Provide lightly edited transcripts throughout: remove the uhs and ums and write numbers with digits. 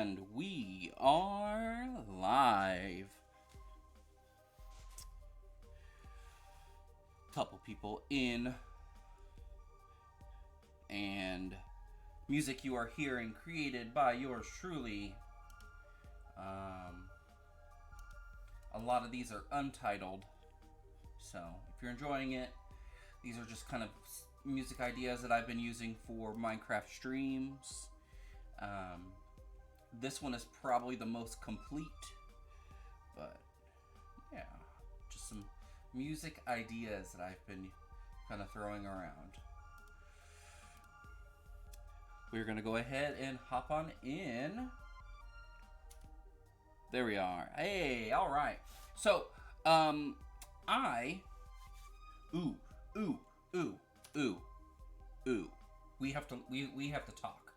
And we are live. Couple people in. And music you are hearing created by yours truly. A lot of these are untitled. So if you're enjoying it, these are just kind of music ideas that I've been using for Minecraft streams. This one is probably the most complete, but yeah, just some music ideas that I've been kind of throwing around. We're gonna go ahead and hop on in. There we are. Hey, all right. So, we have to talk.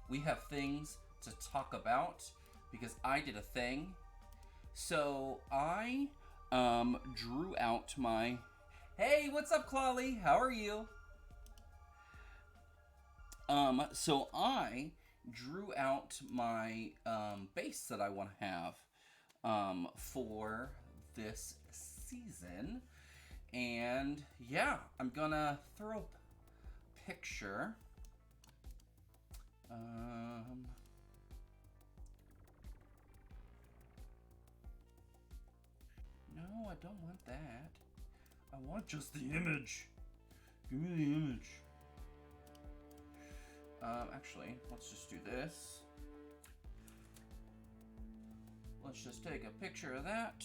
We have things to talk about because I did a thing. So I drew out my. Hey, what's up, Clawley? How are you? So I drew out my base that I want to have for this season, and yeah, I'm gonna throw a picture. No, I don't want that. I want just the image. Give me the image. Actually, let's just do this. Let's just take a picture of that.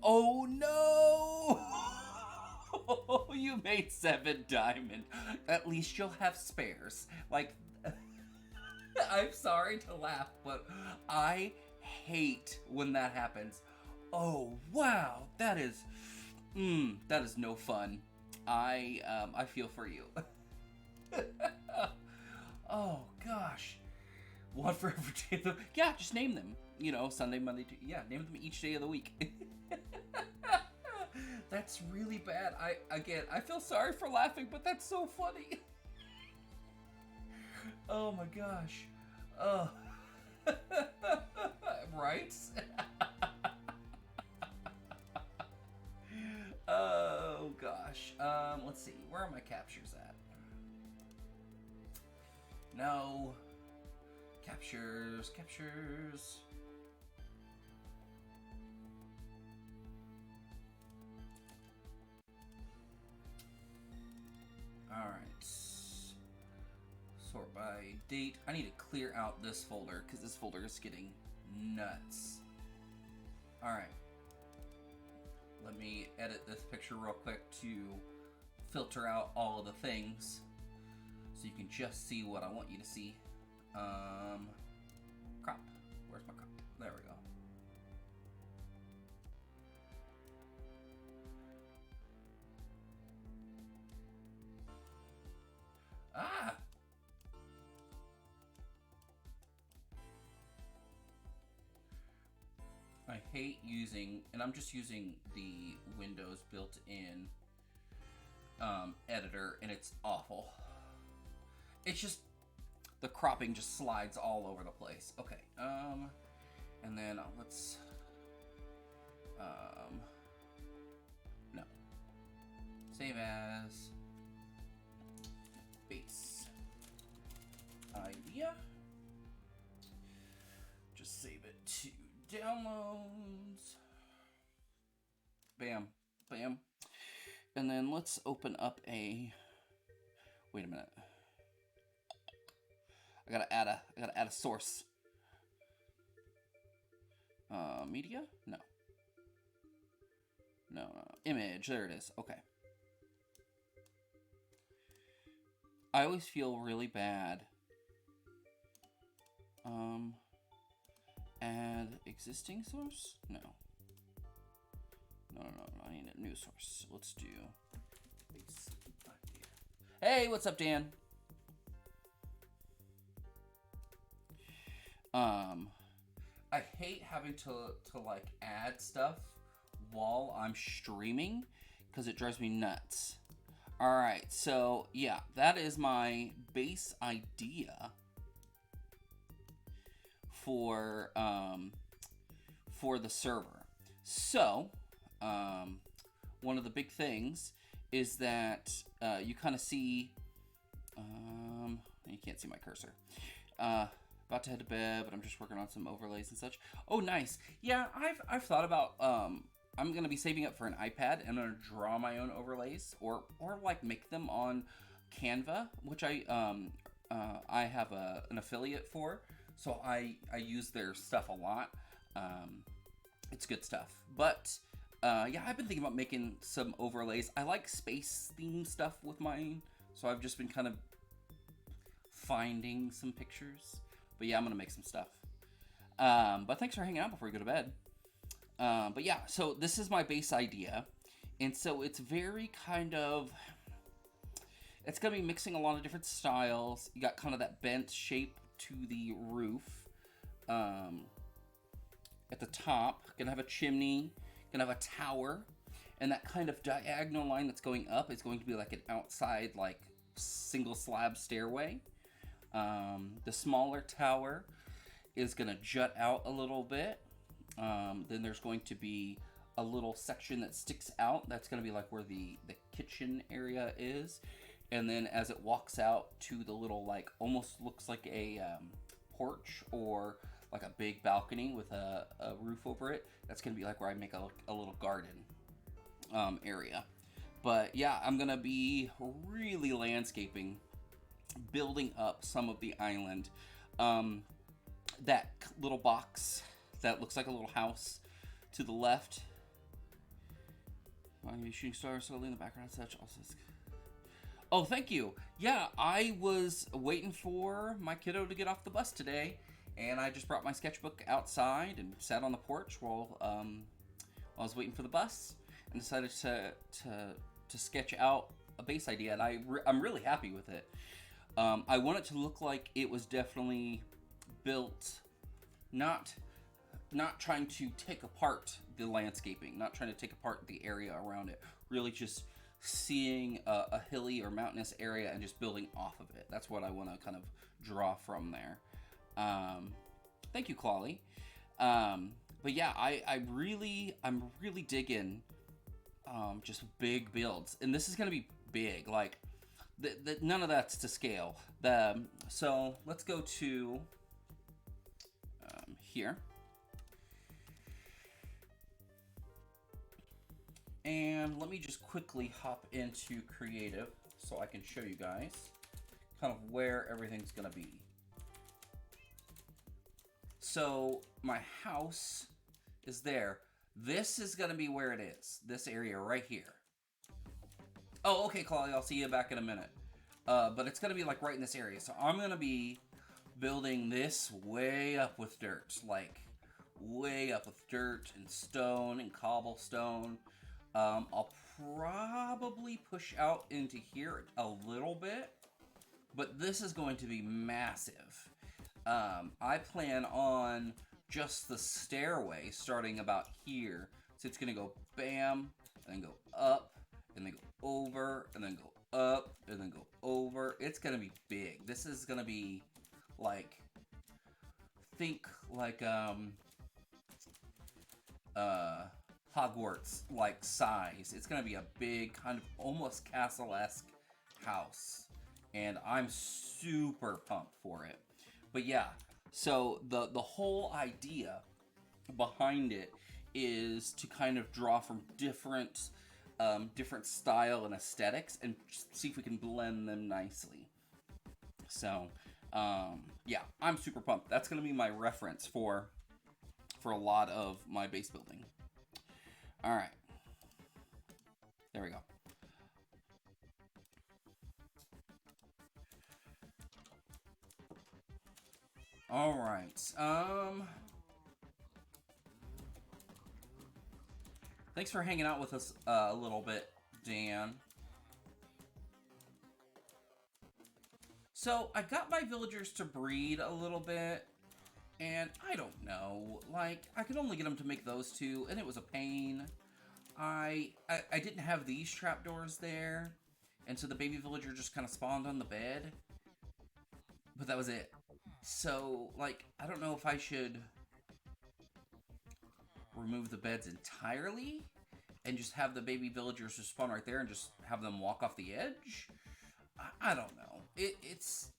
Oh no! You made 7 diamond. At least you'll have spares. Like, I'm sorry to laugh, but I hate when that happens. Oh wow, that is no fun. I feel for you. Oh gosh, one for every day of the yeah. Just name them. You know, Sunday, Monday, Tuesday. Yeah, name them each day of the week. That's really bad. I feel sorry for laughing, but that's so funny. Oh my gosh. Oh. Right? Oh gosh. Let's see. Where are my captures at? No. Captures. Alright. Sort by date. I need to clear out this folder because this folder is getting nuts. Alright. Let me edit this picture real quick to filter out all of the things so you can just see what I want you to see. Crop. Where's my crop? There we go. Ah! I hate using, and I'm just using the Windows built-in editor, and it's awful. It's just, the cropping just slides all over the place. Okay, and then let's, no. Save as base idea. Just save it to downloads. Bam, bam. And then let's open up a, wait a minute. I gotta add a source. Media? No. No. Image, there it is. Okay. I always feel really bad. Add existing source? No. No. I need a new source. Let's do base idea. Hey, what's up, Dan? I hate having to like add stuff while I'm streaming because it drives me nuts. All right, so yeah, that is my base idea. for the server. So, one of the big things is that you kind of see. You can't see my cursor. About to head to bed, but I'm just working on some overlays and such. Oh, nice. Yeah, I've thought about. I'm gonna be saving up for an iPad, and I'm gonna draw my own overlays, or like make them on Canva, which I have an affiliate for, so I use their stuff a lot. It's good stuff. But yeah, I've been thinking about making some overlays. I like space theme stuff with mine, so I've just been kind of finding some pictures. But yeah, I'm gonna make some stuff. But thanks for hanging out before you go to bed. But yeah, so this is my base idea, and so it's very kind of. It's gonna be mixing a lot of different styles. You got kind of that bent shape to the roof. At the top, gonna have a chimney, gonna have a tower, and that kind of diagonal line that's going up is going to be like an outside, like single slab stairway. The smaller tower is gonna jut out a little bit. Then there's going to be a little section that sticks out. That's gonna be like where the kitchen area is. And then as it walks out to the little, like, almost looks like a porch or like a big balcony with a roof over it. That's going to be like where I make a little garden area. But yeah, I'm going to be really landscaping, building up some of the island. That little box that looks like a little house to the left. I'm going to be shooting stars slowly in the background and such. Also, oh, thank you. Yeah, I was waiting for my kiddo to get off the bus today, and I just brought my sketchbook outside and sat on the porch while I was waiting for the bus, and decided to sketch out a base idea, and I'm really happy with it. I want it to look like it was definitely built, not trying to take apart the landscaping, not trying to take apart the area around it, really just seeing a hilly or mountainous area and just building off of it. That's what I want to kind of draw from there. Thank you, Clawley. But yeah, I'm really digging just big builds, and this is gonna be big. Like none of that's to scale. So let's go to here. And let me just quickly hop into creative so I can show you guys kind of where everything's gonna be. So my house is there. This is gonna be where it is. This area right here. Oh, okay, Claudia, I'll see you back in a minute. But it's gonna be like right in this area. So I'm gonna be building this way up with dirt, like way up with dirt and stone and cobblestone. I'll probably push out into here a little bit, but this is going to be massive. I plan on just the stairway starting about here. So it's gonna go bam, and then go up, and then go over, and then go up, and then go over. It's gonna be big. This is gonna be like, think like, Hogwarts like size. It's gonna be a big kind of almost castle-esque house, and I'm super pumped for it. But yeah, so the whole idea behind it is to kind of draw from different style and aesthetics and see if we can blend them nicely. So yeah, I'm super pumped. That's gonna be my reference for a lot of my base building. All right, there we go. All right. Thanks for hanging out with us a little bit, Dan. So I got my villagers to breed a little bit, and I don't know, like, I could only get them to make those two, and it was a pain. I didn't have these trapdoors there, and so the baby villager just kind of spawned on the bed. But that was it. So, like, I don't know if I should remove the beds entirely and just have the baby villagers just spawn right there and just have them walk off the edge. I don't know. It's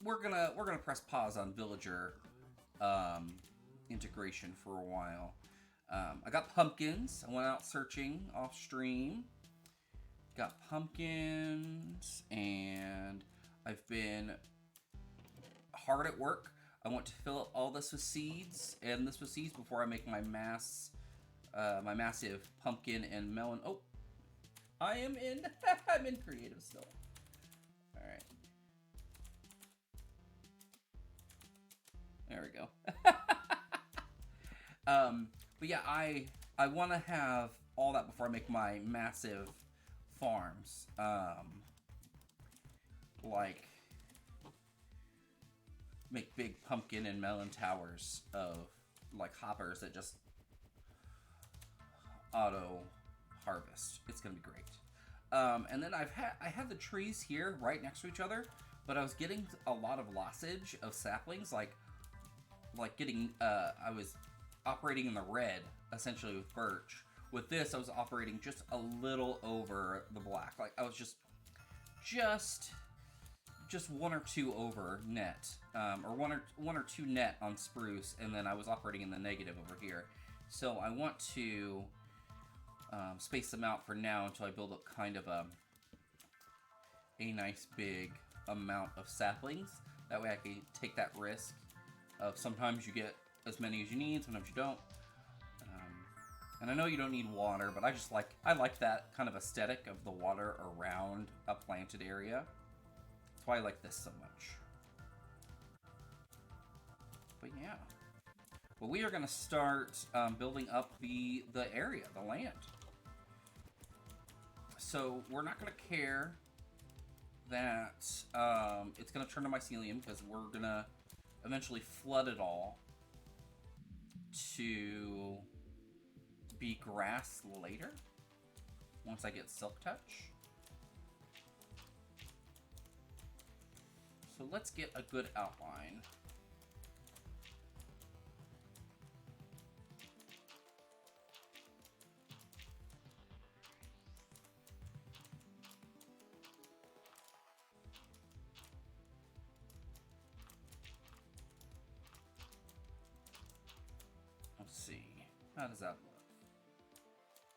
we're gonna press pause on villager um, integration for a while. I got pumpkins. I went out searching off stream. Got pumpkins, and I've been hard at work. I want to fill up all this with seeds, and this with seeds before I make my massive pumpkin and melon. Oh, I am in. I'm in creative still. All right. There we go. But yeah, I want to have all that before I make my massive farms. Like make big pumpkin and melon towers of like hoppers that just auto harvest. It's gonna be great. And then I had the trees here right next to each other, but I was getting a lot of lossage of saplings, like getting I was operating in the red essentially with birch. With this, I was operating just a little over the black. Like I was just one or two over net, or one or two net on spruce, and then I was operating in the negative over here. So I want to space them out for now until I build up kind of a nice big amount of saplings. That way I can take that risk of sometimes you get as many as you need, sometimes you don't. And I know you don't need water, but I like that kind of aesthetic of the water around a planted area. That's why I like this so much. But yeah. Well, we are going to start building up the area, the land. So we're not going to care that it's going to turn to mycelium, because we're going to eventually flood it all to be grass later, once I get Silk Touch. So let's get a good outline. Let's see. How does that look?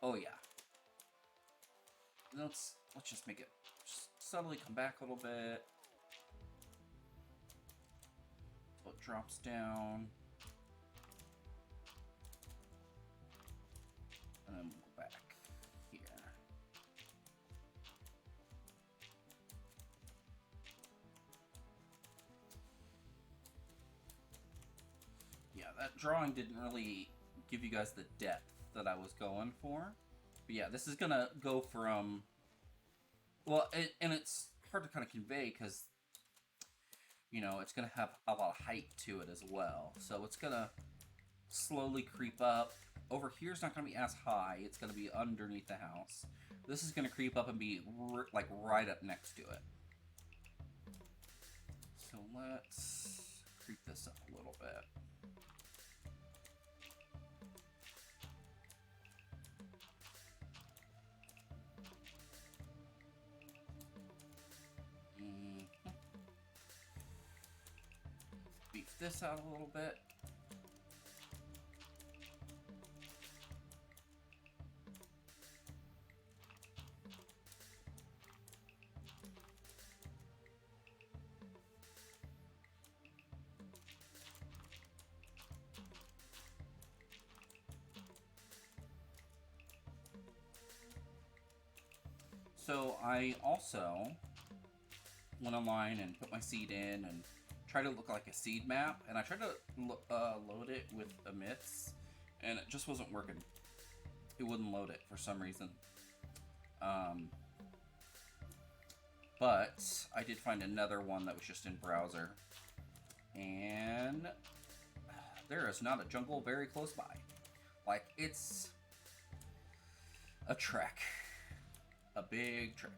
Oh yeah. Let's just make it just subtly come back a little bit. So it drops down. And then we'll go back here. Yeah, that drawing didn't really give you guys the depth that I was going for. But yeah, this is gonna go from, well, and it's hard to kind of convey because, you know, it's gonna have a lot of height to it as well. So it's gonna slowly creep up. Over here it's not gonna be as high. It's gonna be underneath the house. This is gonna creep up and be like right up next to it. So let's creep this up a little bit. Beef this out a little bit. So I also went online and put my seed in and tried to look like a seed map, and I tried to load it with emits, and it just wasn't working. It wouldn't load it for some reason. But I did find another one that was just in browser, and there is not a jungle very close by. Like, it's a trek. A big trek.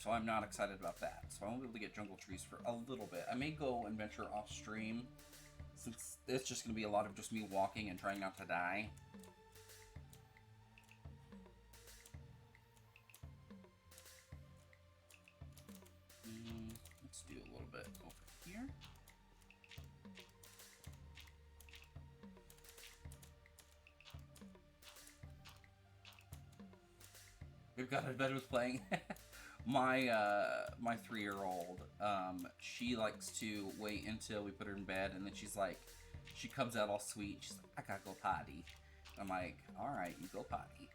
So I'm not excited about that. So I won't be able to get jungle trees for a little bit. I may go and venture off stream, since it's just going to be a lot of just me walking and trying not to die. Let's do a little bit over here. We've got in bed with playing. My 3-year-old, she likes to wait until we put her in bed, and then she's like, she comes out all sweet. She's like, I gotta go potty. I'm like, all right, you go potty.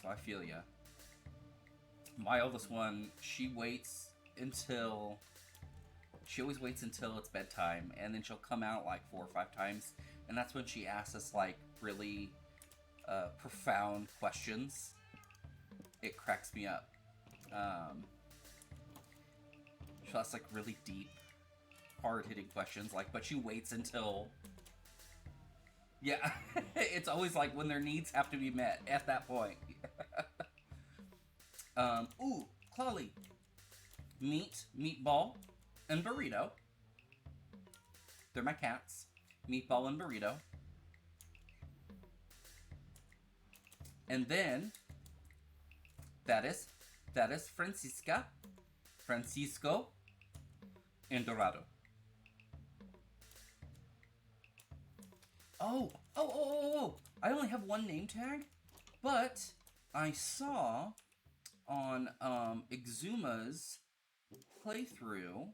So I feel ya. My oldest one, she always waits until it's bedtime, and then she'll come out like 4 or 5 times, and that's when she asks us like really profound questions. It cracks me up. She asks like really deep, hard-hitting questions, like, but she waits until, yeah, it's always like when their needs have to be met at that point. Ooh, Clawley. Meatball, and Burrito. They're my cats. Meatball and Burrito. And then that is Francisco, and Dorado. Oh! I only have one name tag, but I saw on Exuma's playthrough.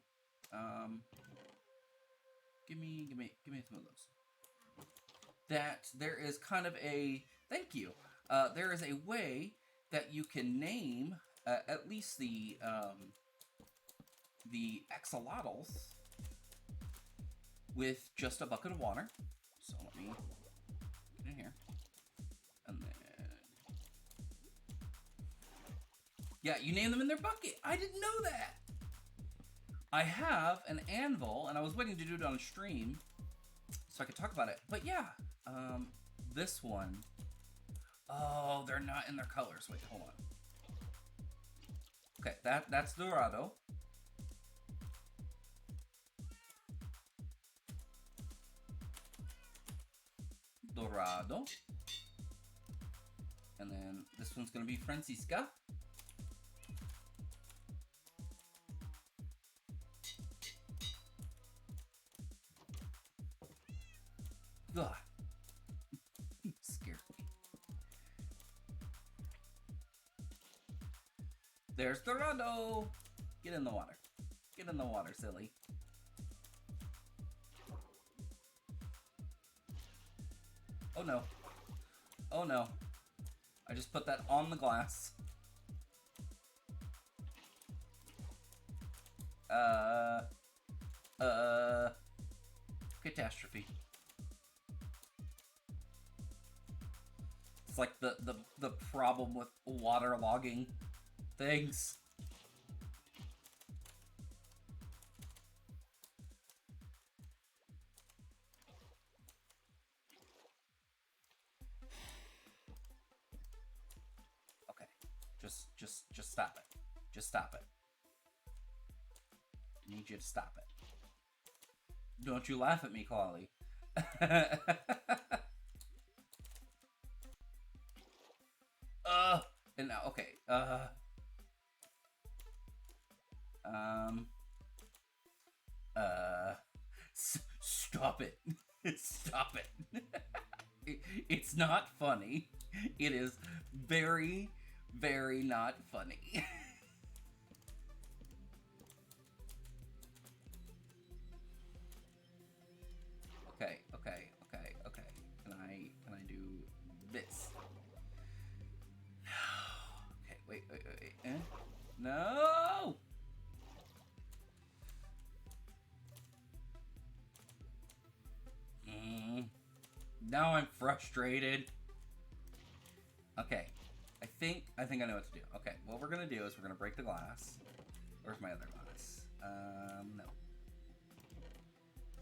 Give me some of those. That there is kind of a thank you. There is a way that you can name at least the axolotls with just a bucket of water. So let me get in here, and then yeah, you name them in their bucket. I didn't know that. I have an anvil, and I was waiting to do it on stream so I could talk about it. But yeah, this one. Oh, they're not in their colors. Wait, hold on. Okay, that's Dorado. Dorado. And then this one's gonna be Francisca. Ugh. Scared me. There's Dorado! Get in the water. Get in the water, silly. Oh no. Oh no. I just put that on the glass. Catastrophe. It's like the problem with waterlogging things. Okay. Just stop it. Just stop it. I need you to stop it. Don't you laugh at me, Clawley. And now, okay, stop it. Stop it. It's not funny. It is very, very not funny. Okay. Can I do this? Okay, wait. No! Now I'm frustrated. Okay. I think I know what to do. Okay, what we're gonna do is we're gonna break the glass. Where's my other glass? No.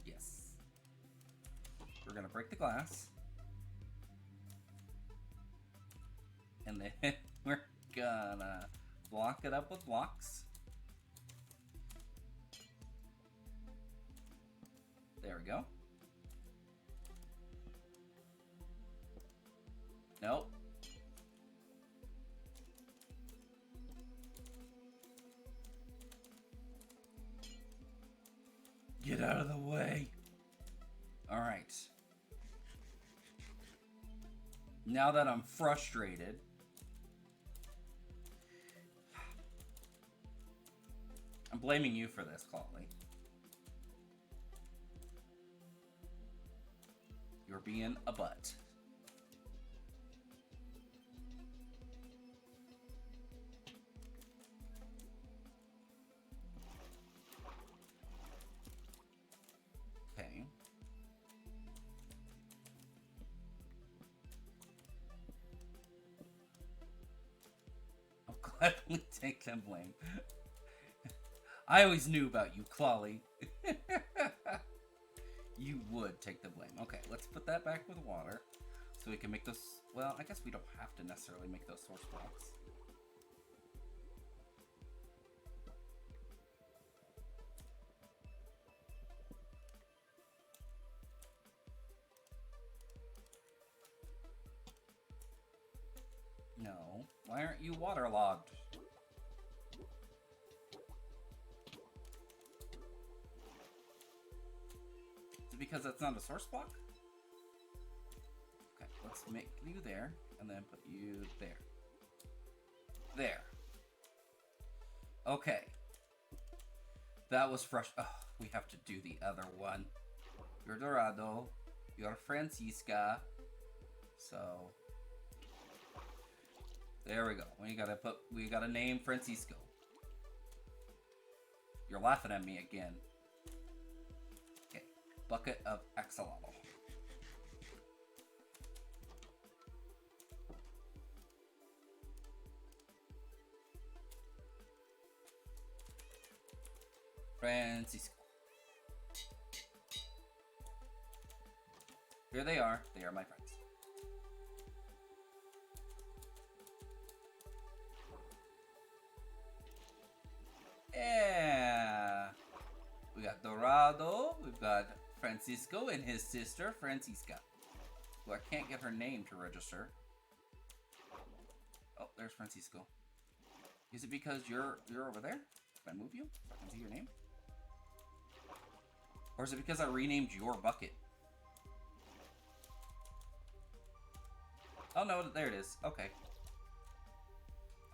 Yes. We're gonna break the glass. And then we're gonna block it up with blocks. There we go. Nope. Get out of the way. All right. Now that I'm frustrated, I'm blaming you for this, Clawley. You're being a butt. Okay. I'll gladly take the blame. I always knew about you, Clawley. You would take the blame. Okay, let's put that back with water. So we can make those... Well, I guess we don't have to necessarily make those source blocks. No. Why aren't you waterlogged? Is it because that's not a source block? Okay, let's make you there, and then put you there. There. Okay. That was fresh. Oh, we have to do the other one. You're Dorado. You're Francisca. So... There we go. We gotta name Francisco. You're laughing at me again. Okay. Bucket of axolotl. Francisco. Here they are. They are my friends. Yeah. We got Dorado, we've got Francisco and his sister Francisca, who I can't get her name to register. Oh, there's Francisco. Is it because you're over there? Can I move you so I can see your name? Or is it because I renamed your bucket? Oh no, there it is. Okay.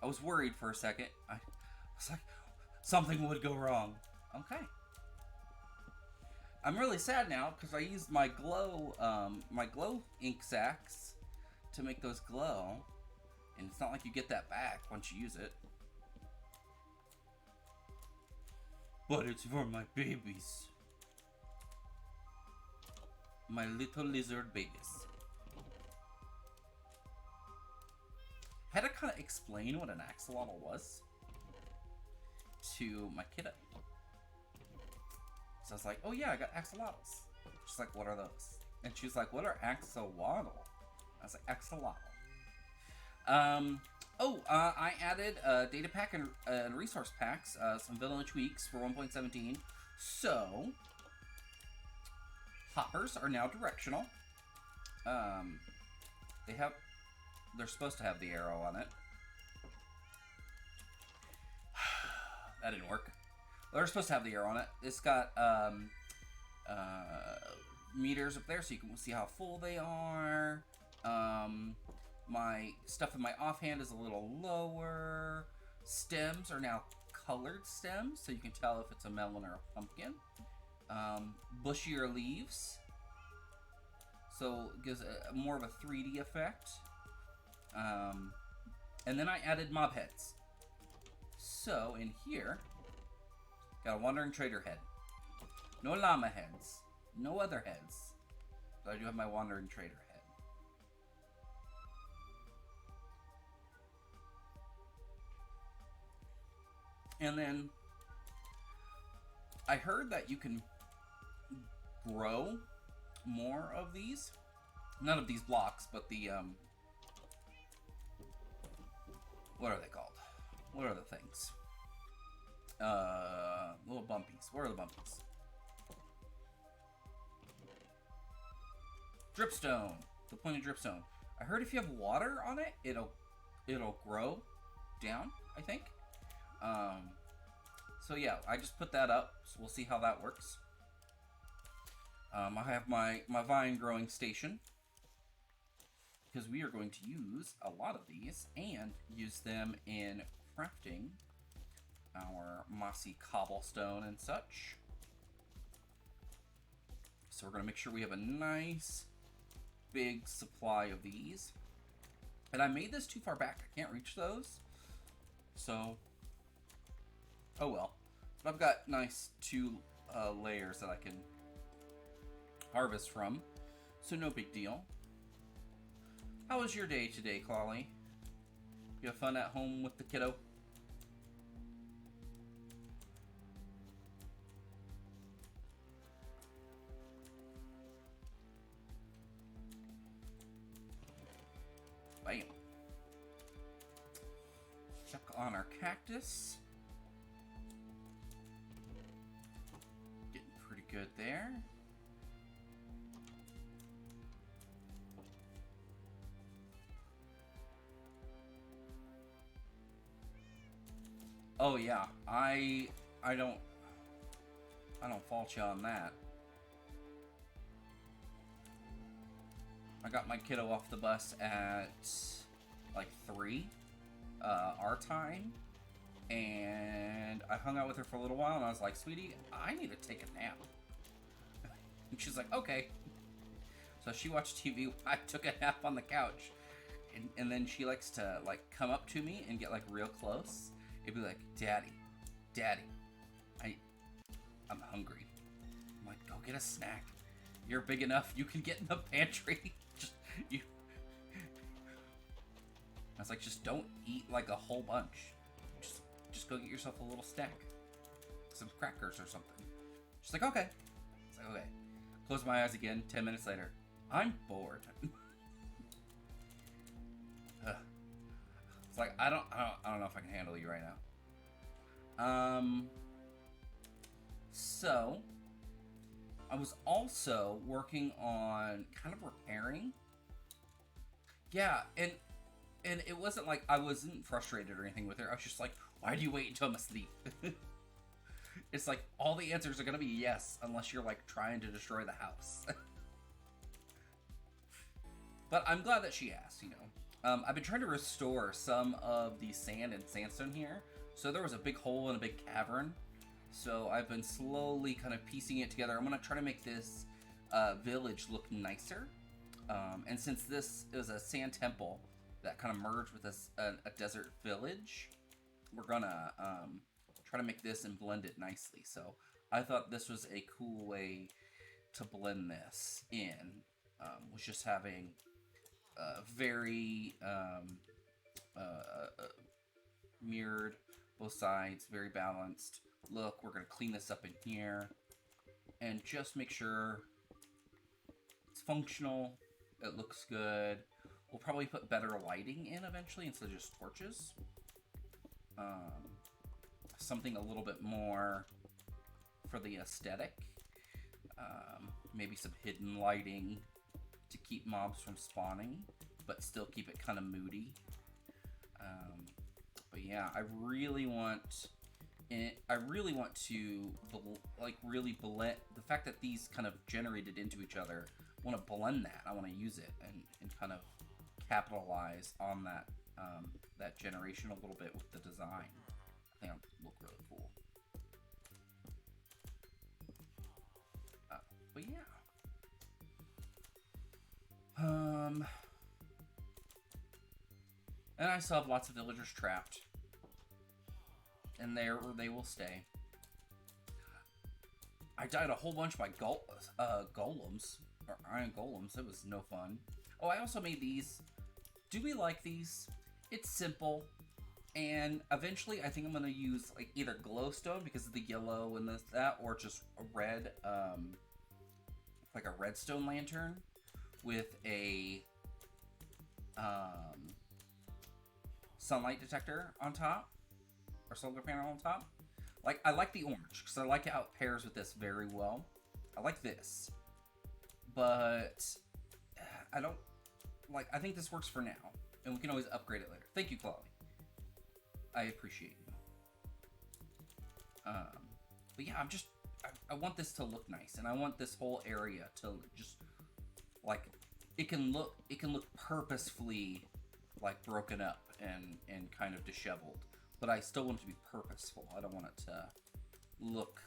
I was worried for a second. I was like, something would go wrong. Okay. I'm really sad now because I used my glow ink sacks to make those glow, and it's not like you get that back once you use it. But it's for my babies, my little lizard babies. I had to kind of explain what an axolotl was to my kiddo. So I was like, oh yeah, I got axolotls. She's like, what are those? And she's like, what are axolotl? I was like, axolotl. I added data pack and resource packs, some vanilla tweaks for 1.17. So, hoppers are now directional. They're supposed to have the arrow on it. That didn't work. They're supposed to have the arrow on it. It's got meters up there so you can see how full they are. My stuff in my offhand is a little lower. Stems are now colored stems, so you can tell if it's a melon or a pumpkin. Bushier leaves, so it gives more of a 3D effect. And then I added mob heads. So in here, got a wandering trader head. No llama heads. No other heads. But I do have my wandering trader head. And then I heard that you can grow more of these. None of these blocks, but the What are they called? What are the things? Little bumpies. What are the bumpies? Dripstone. The pointed dripstone. I heard if you have water on it, it'll grow down, I think. So yeah, I just put that up, so we'll see how that works. I have my vine growing station, because we are going to use a lot of these and use them in crafting our mossy cobblestone and such. So we're going to make sure we have a nice big supply of these. And I made this too far back. I can't reach those. So, oh well. But I've got nice 2 layers that I can harvest from. So no big deal. How was your day today, Clawley? You have fun at home with the kiddo? Bam. Check on our cactus. Getting pretty good there. Oh yeah, I don't fault you on that. I got my kiddo off the bus at like 3 our time, and I hung out with her for a little while, and I was like, sweetie, I need to take a nap. And she's like, okay. So she watched TV. I took a nap on the couch, and then she likes to like come up to me and get like real close. It'd be like, Daddy, I'm hungry. I'm like, go get a snack. You're big enough. You can get in the pantry. I was like, just don't eat like a whole bunch. Just go get yourself a little snack, some crackers or something. She's like, okay. It's like, okay. Close my eyes again. 10 minutes later, I'm bored. It's like I don't know if I can handle you right now. So I was also working on kind of repairing. Yeah, and it wasn't like I wasn't frustrated or anything with her. I was just like, why do you wait until I'm asleep? It's like all the answers are gonna be yes, unless you're like trying to destroy the house. But I'm glad that she asked, you know. I've been trying to restore some of the sand and sandstone here. So there was a big hole and a big cavern. So I've been slowly kind of piecing it together. I'm gonna try to make this village look nicer. And since this is a sand temple that kind of merged with a desert village, we're gonna try to make this and blend it nicely. So I thought this was a cool way to blend this in, was just having very mirrored both sides, very balanced look. We're gonna clean this up in here and just make sure it's functional, it looks good. We'll probably put better lighting in eventually instead of just torches. Something a little bit more for the aesthetic. Maybe some hidden lighting to keep mobs from spawning, but still keep it kind of moody. But yeah, I really want to really blend the fact that these kind of generated into each other. I want to blend that. I want to use it and kind of capitalize on that that generation a little bit with the design. I think it'll look really cool. But yeah. And I still have lots of villagers trapped. And there they will stay. I died a whole bunch by golems. Or iron golems. It was no fun. Oh, I also made these. Do we like these? It's simple. And eventually I think I'm going to use like either glowstone because of the yellow and that, or just a red, like a redstone lantern with a sunlight detector on top, or solar panel on top. Like, I like the orange, because I like how it pairs with this very well. I like this. But I don't, like, I think this works for now. And we can always upgrade it later. Thank you, Chloe. I appreciate you. But yeah, I want this to look nice. And I want this whole area to just, like, it can look purposefully, like, broken up and kind of disheveled. But I still want it to be purposeful. I don't want it to look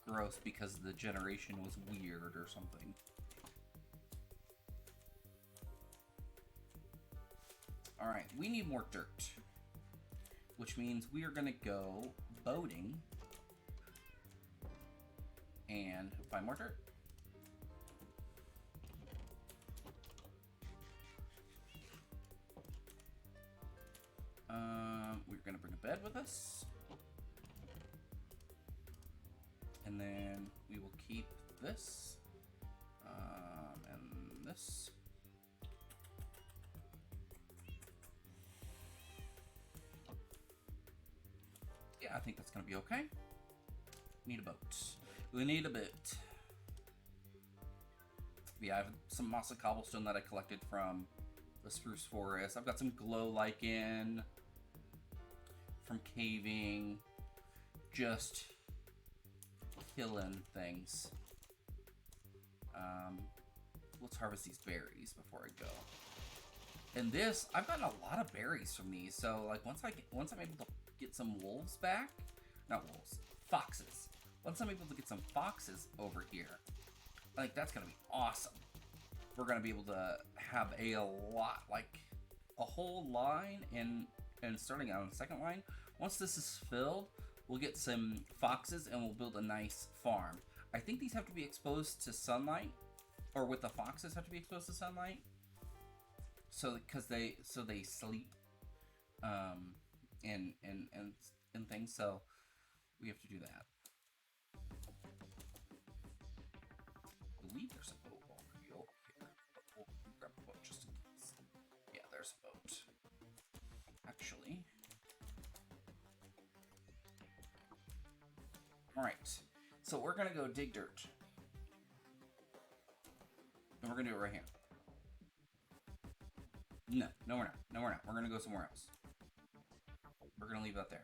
gross because the generation was weird or something. Alright, we need more dirt. Which means we are going to go boating and find more dirt. We're going to bring a bed with us. And then we will keep this. And this. Yeah, I think that's going to be okay. Need a boat. We need a boat. Yeah, I have some moss and cobblestone that I collected from the spruce forest. I've got some glow lichen from caving. Just killing things. Let's harvest these berries before I go. And this, I've gotten a lot of berries from these. So like once I'm able to get some wolves back, not wolves, foxes. Once I'm able to get some foxes over here, like that's gonna be awesome. We're gonna be able to have a lot, like a whole line, and starting out on the second line. Once this is filled, we'll get some foxes and we'll build a nice farm. I think these have to be exposed to sunlight, or with the foxes have to be exposed to sunlight. So because they sleep, and things. So we have to do that. I believe there's a boat already over here. But we'll grab a boat just in case. Yeah, there's a boat. Actually. Alright. So we're gonna go dig dirt. And we're gonna do it right here. No, we're not. No, we're not. We're gonna go somewhere else. We're gonna leave that there.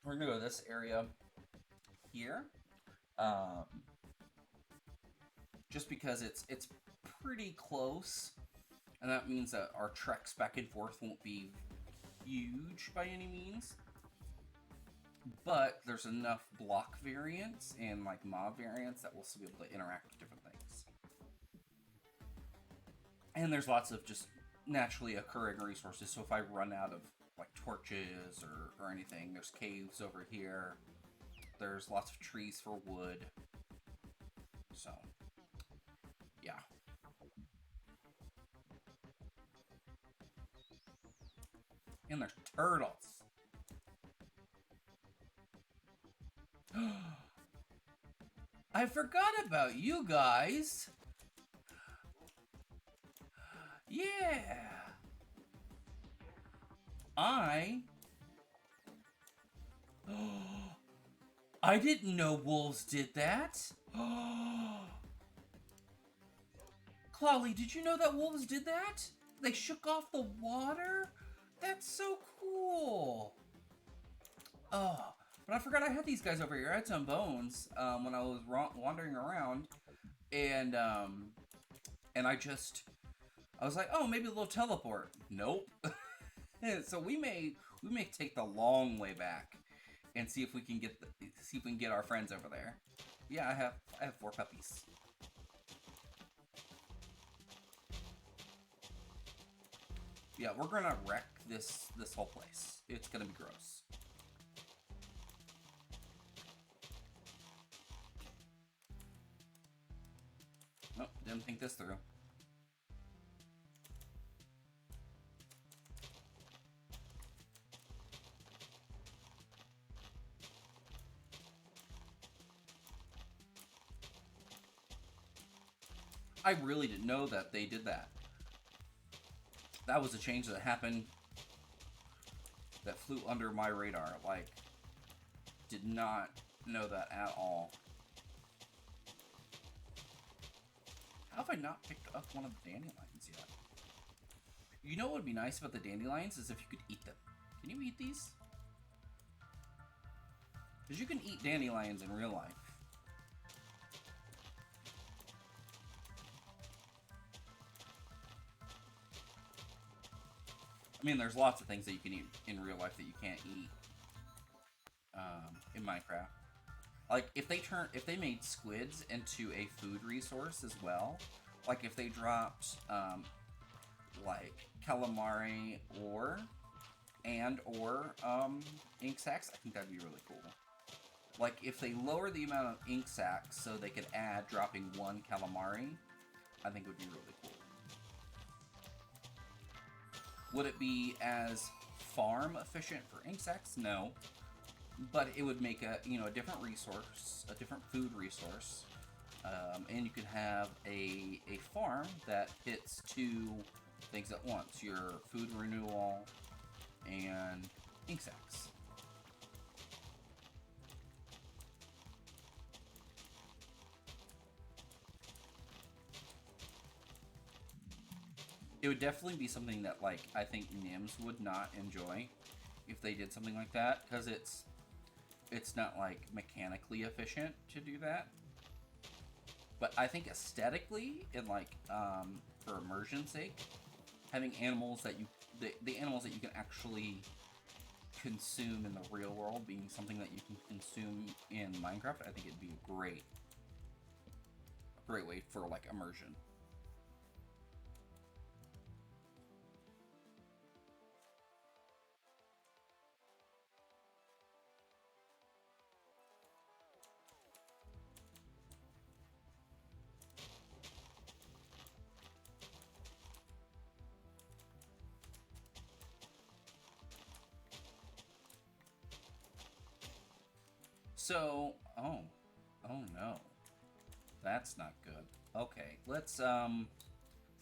We're gonna go to this area here, just because it's pretty close, and that means that our treks back and forth won't be huge by any means. But there's enough block variants and like mob variants that we'll still be able to interact with different things. And there's lots of just naturally occurring resources. So if I run out of like torches or anything, there's caves over here. There's lots of trees for wood. So, yeah. And there's turtles. I forgot about you guys. Yeah. I didn't know wolves did that. Clolly, did you know that wolves did that? They shook off the water? That's so cool. Oh, but I forgot I had these guys over here. I had some bones when I was wandering around, and I was like, oh, maybe a little teleport. Nope. So we may take the long way back and see if we can get our friends over there. Yeah, I have 4 puppies. Yeah, we're gonna wreck this whole place. It's gonna be gross. Nope, didn't think this through. I really didn't know that they did that. That was a change that happened that flew under my radar. Like, did not know that at all. How have I not picked up one of the dandelions yet? You know what would be nice about the dandelions is if you could eat them. Can you eat these? Because you can eat dandelions in real life. I mean, there's lots of things that you can eat in real life that you can't eat in Minecraft. Like, if they made squids into a food resource as well, like if they dropped, like, calamari or ink sacs, I think that'd be really cool. Like, if they lower the amount of ink sacs so they could add dropping one calamari, I think it would be really cool. Would it be as farm efficient for ink sacs? No. But it would make a different resource, a different food resource, and you could have a farm that hits two things at once: your food renewal and ink sacs. It would definitely be something that, like, I think Nims would not enjoy if they did something like that, because it's not, like, mechanically efficient to do that. But I think aesthetically and, like, for immersion's sake, having animals that the animals that you can actually consume in the real world being something that you can consume in Minecraft, I think it'd be a great way for, like, immersion. So, oh no, that's not good. Okay, let's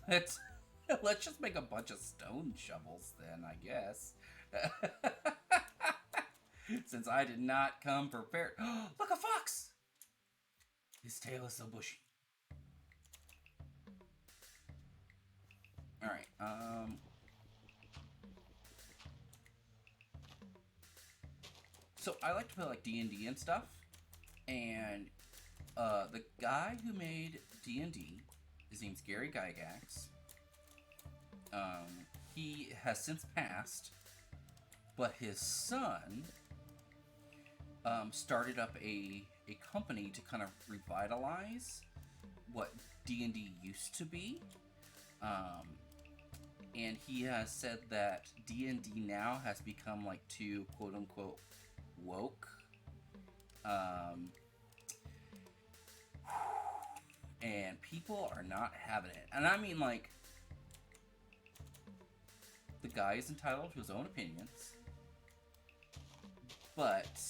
let's just make a bunch of stone shovels then, I guess. Since I did not come prepared. Look, a fox! His tail is so bushy. Alright, so I like to play, like, D&D and stuff, and the guy who made D&D, his name's Gary Gygax. He has since passed, but his son started up a company to kind of revitalize what D&D used to be. And he has said that D&D now has become, like, too quote-unquote woke. And people are not having it. And I mean, like, the guy is entitled to his own opinions, but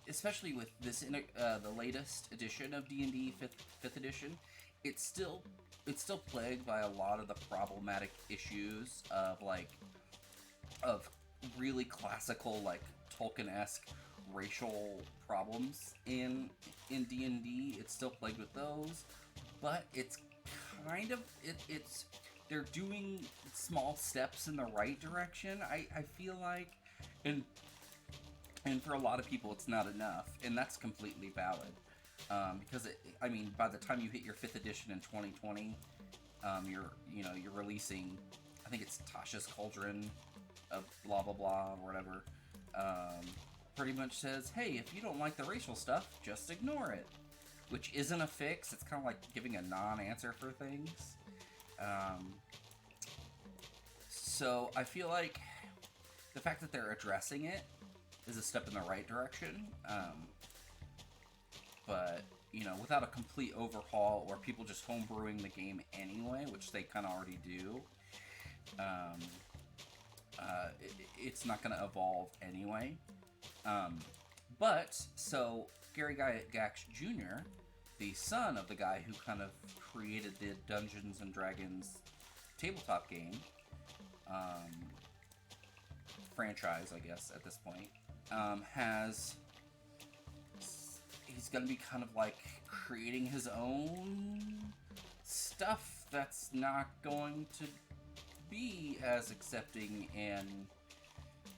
especially with this the latest edition of D&D 5th edition, it's still plagued by a lot of the problematic issues of really classical, like, Tolkien-esque racial problems in D&D. It's still plagued with those, but it's kind of it's they're doing small steps in the right direction. I feel like, and for a lot of people it's not enough, and that's completely valid. Because I mean, by the time you hit your 5th edition in 2020, you're releasing, I think it's Tasha's Cauldron of blah blah blah or whatever. Pretty much says, hey, if you don't like the racial stuff, just ignore it. Which isn't a fix. It's kind of like giving a non-answer for things. So I feel like the fact that they're addressing it is a step in the right direction. But, without a complete overhaul or people just homebrewing the game anyway, which they kind of already do, it's not going to evolve anyway. So Gary Gygax Jr., the son of the guy who kind of created the Dungeons and Dragons tabletop game franchise, I guess, at this point, has he's going to be kind of like creating his own stuff that's not going to be as accepting and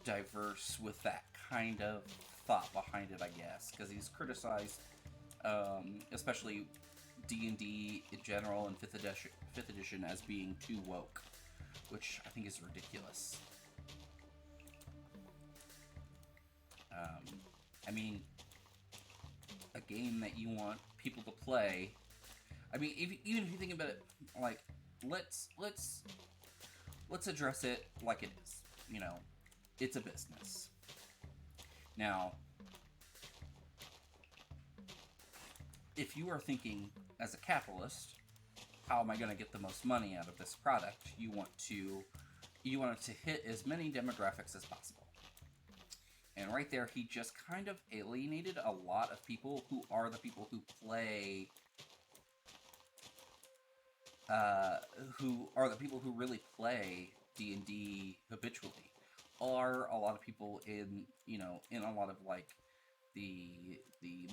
diverse with that kind of thought behind it, I guess, because he's criticized, especially D&D in general and 5th edition as being too woke, which I think is ridiculous. I mean, a game that you want people to play. I mean, even if you think about it, like, let's address it like it is. You know, it's a business. Now, if you are thinking as a capitalist, how am I going to get the most money out of this product? You want it to hit as many demographics as possible. And right there, he just kind of alienated a lot of people who are the people who play, who really play D&D habitually, are a lot of people in a lot of like the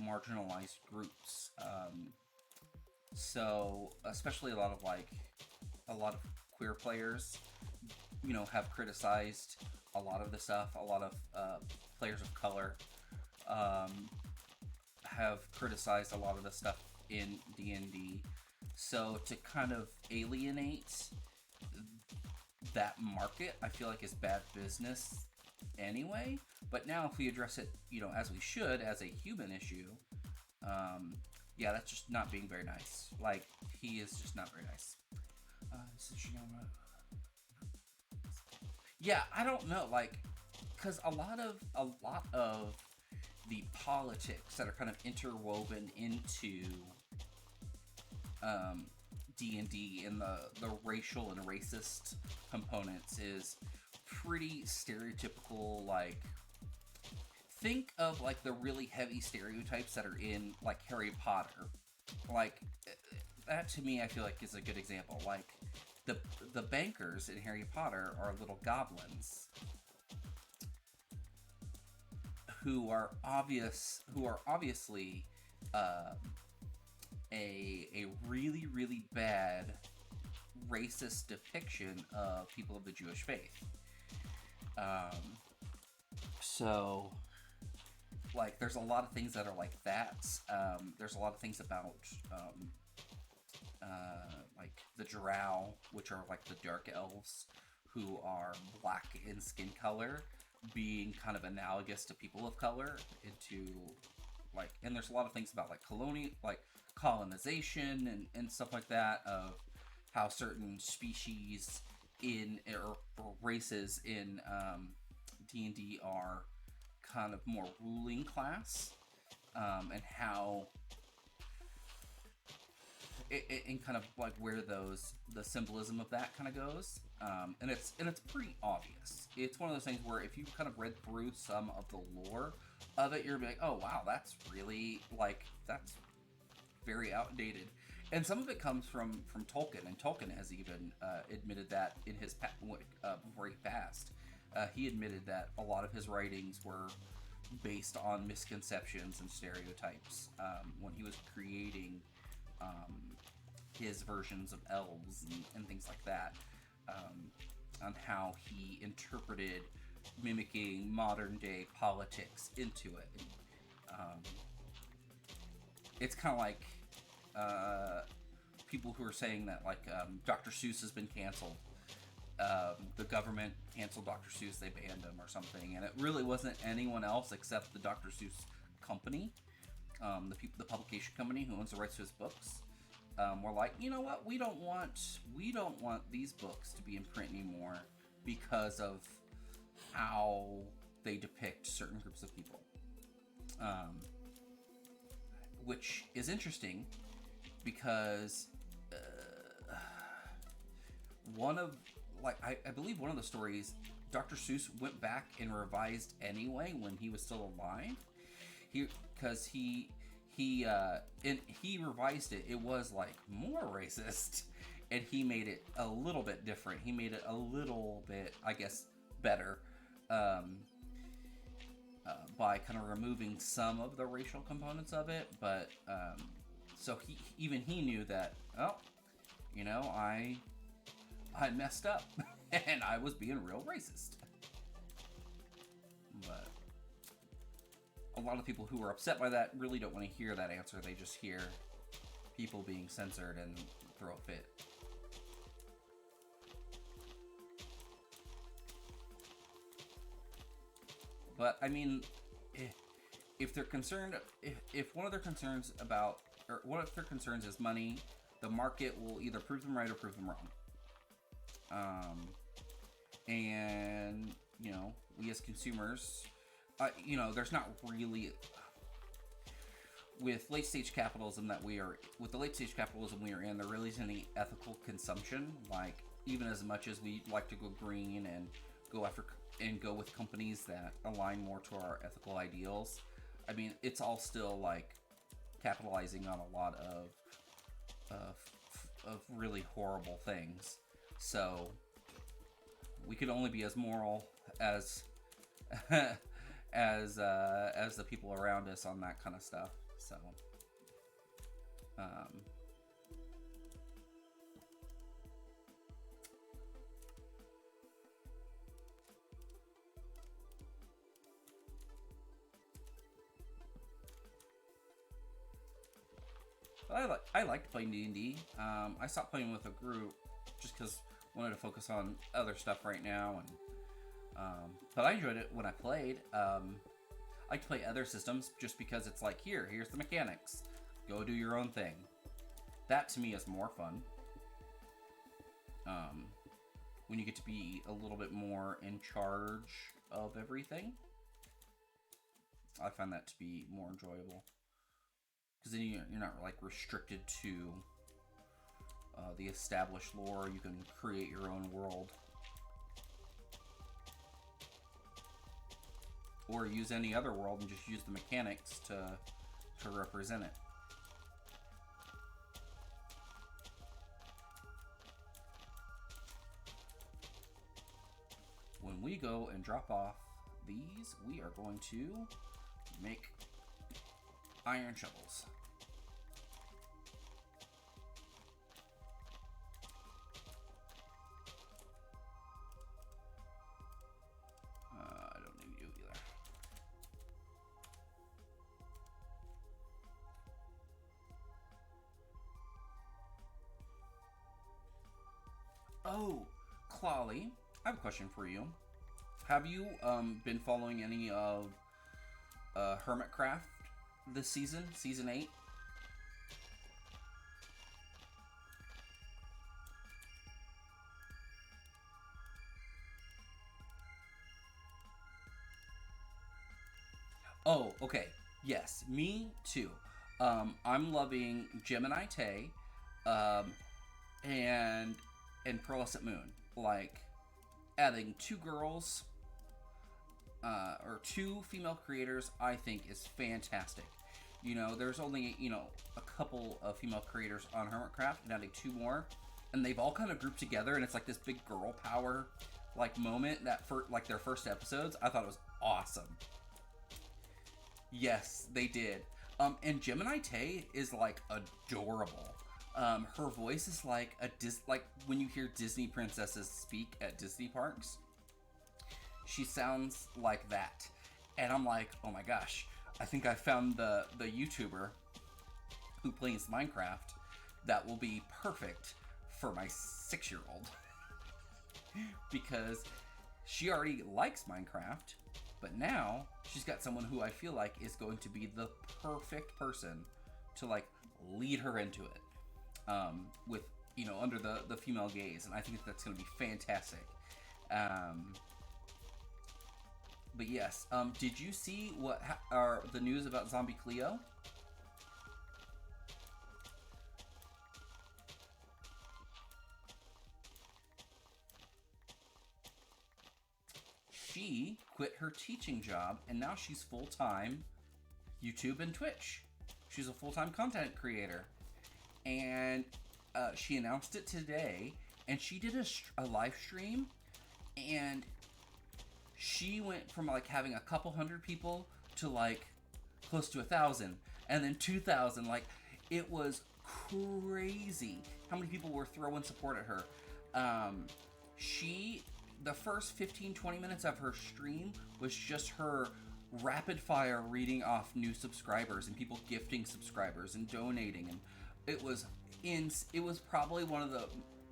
marginalized groups. So especially a lot of queer players, have criticized a lot of the stuff. A lot of players of color have criticized a lot of the stuff in D&D. So to kind of alienate that market, I feel like is bad business anyway. But now if we address it, as we should, as a human issue, yeah, that's just not being very nice. Like, he is just not very nice. Yeah, I don't know, like, because a lot of the politics that are kind of interwoven into D&D and the racial and racist components is pretty stereotypical. Like, think of like the really heavy stereotypes that are in like Harry Potter. Like, that to me, I feel like is a good example. Like, the bankers in Harry Potter are little goblins who are obviously a really, really bad racist depiction of people of the Jewish faith. So, like, there's a lot of things that are like that. There's a lot of things about like the Drow, which are like the dark elves, who are black in skin color, being kind of analogous to people of color into like, and there's a lot of things about like colonization and stuff like that, of how certain species or races in D&D are kind of more ruling class, and how and kind of like where the symbolism of that kind of goes, and it's pretty obvious. It's one of those things where if you kind of read through some of the lore of it, you're like, oh wow, that's really like, that's very outdated. And some of it comes from Tolkien, and Tolkien has even admitted that in his before he passed, he admitted that a lot of his writings were based on misconceptions and stereotypes when he was creating his versions of elves and things like that, on how he interpreted mimicking modern day politics into it. It's kind of like people who are saying that like Dr. Seuss has been canceled. The government canceled Dr. Seuss, they banned him or something, and it really wasn't anyone else except the Dr. Seuss company, the publication company who owns the rights to his books. We're like, you know what? We don't want these books to be in print anymore because of how they depict certain groups of people, which is interesting because I believe one of the stories, Dr. Seuss went back and revised anyway when he was still alive. He revised it. It was like more racist and he made it a little bit different. He made it a little bit, I guess, better. Um, by kind of removing some of the racial components of it, but so he knew that, oh, I messed up and I was being real racist. But a lot of people who are upset by that really don't want to hear that answer. They just hear people being censored and throw a fit. But I mean, if they're concerned, if one of their concerns or one of their concerns is money, the market will either prove them right or prove them wrong. And we as consumers, there's not really, with late stage capitalism with the late stage capitalism we are in, there really isn't any ethical consumption. Like, even as much as we like to go green and go with companies that align more to our ethical ideals, I mean, it's all still like capitalizing on a lot of really horrible things. So we could only be as moral as as the people around us on that kind of stuff. So but I liked playing D&D. I stopped playing with a group just because I wanted to focus on other stuff right now, and but I enjoyed it when I played. I like to play other systems just because it's like, here's the mechanics, go do your own thing. That to me is more fun. When you get to be a little bit more in charge of everything, I find that to be more enjoyable. Because then you're not like restricted to the established lore. You can create your own world, or use any other world and just use the mechanics to represent it. When we go and drop off these, we are going to make iron shovels. I don't need you either. Oh, Clawley, I have a question for you. Have you been following any of RetroCraft this season, season 8? Oh, okay. Yes, me too. I'm loving Gemini Tay, um, and Pearlescent Moon. Like, adding two girls, or two female creators, I think is fantastic. There's only, a couple of female creators on RetroCraft, and adding two more, and they've all kind of grouped together, and it's like this big girl power, like, moment that for like their first episodes, I thought it was awesome. Yes, they did. And Gemini Tay is like adorable. Her voice is like like when you hear Disney princesses speak at Disney parks. She sounds like that, and I'm like, oh my gosh, I think I found the YouTuber who plays Minecraft that will be perfect for my 6-year-old. Because she already likes Minecraft, but now she's got someone who I feel like is going to be the perfect person to like lead her into it, with under the female gaze, and I think that's going to be fantastic. But yes, did you see what are the news about Zombie Cleo? She quit her teaching job, and now she's full-time YouTube and Twitch. She's a full-time content creator. And she announced it today, and she did a live stream, and she went from like having a couple hundred people to like close to 1,000, and then 2,000. Like, it was crazy how many people were throwing support at her. The first 15-20 minutes of her stream was just her rapid fire reading off new subscribers and people gifting subscribers and donating, and it was probably one of the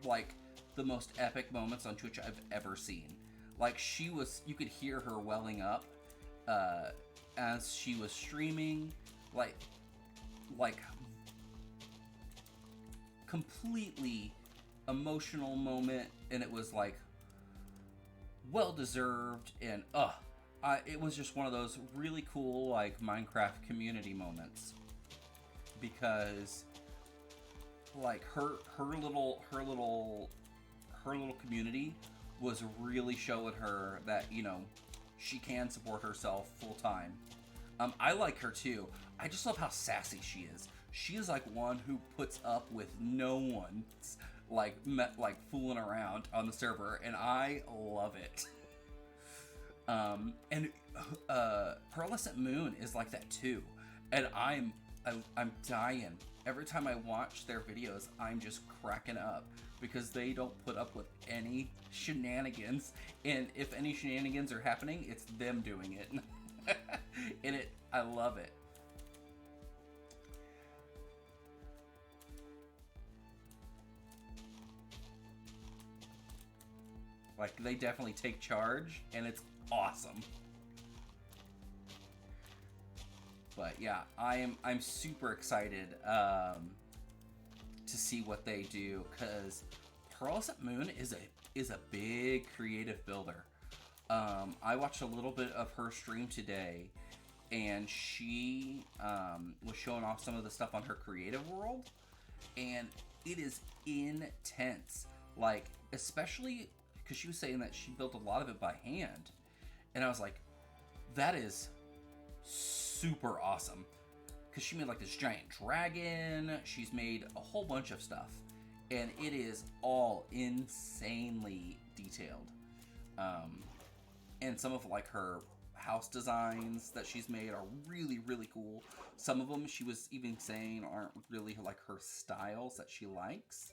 like the most epic moments on Twitch I've ever seen. Like, you could hear her welling up as she was streaming, like completely emotional moment, and it was like well deserved, and it was just one of those really cool like Minecraft community moments, because like her little community was really showing her that, you know, she can support herself full time. I like her too. I just love how sassy she is. She is like one who puts up with no one's like fooling around on the server, and I love it. And Pearlescent Moon is like that too, and I'm dying every time I watch their videos. I'm just cracking up because they don't put up with any shenanigans, and if any shenanigans are happening, it's them doing it. And I love it. Like, they definitely take charge, and it's awesome. But yeah, I'm super excited to see what they do, because Pearlescent Moon is a big creative builder. I watched a little bit of her stream today, and she was showing off some of the stuff on her creative world, and it is intense. Like, especially because she was saying that she built a lot of it by hand, and I was like, that is super awesome, because she made like this giant dragon. She's made a whole bunch of stuff, and it is all insanely detailed. And some of like her house designs that she's made are really, really cool. Some of them, she was even saying, aren't really like her styles that she likes,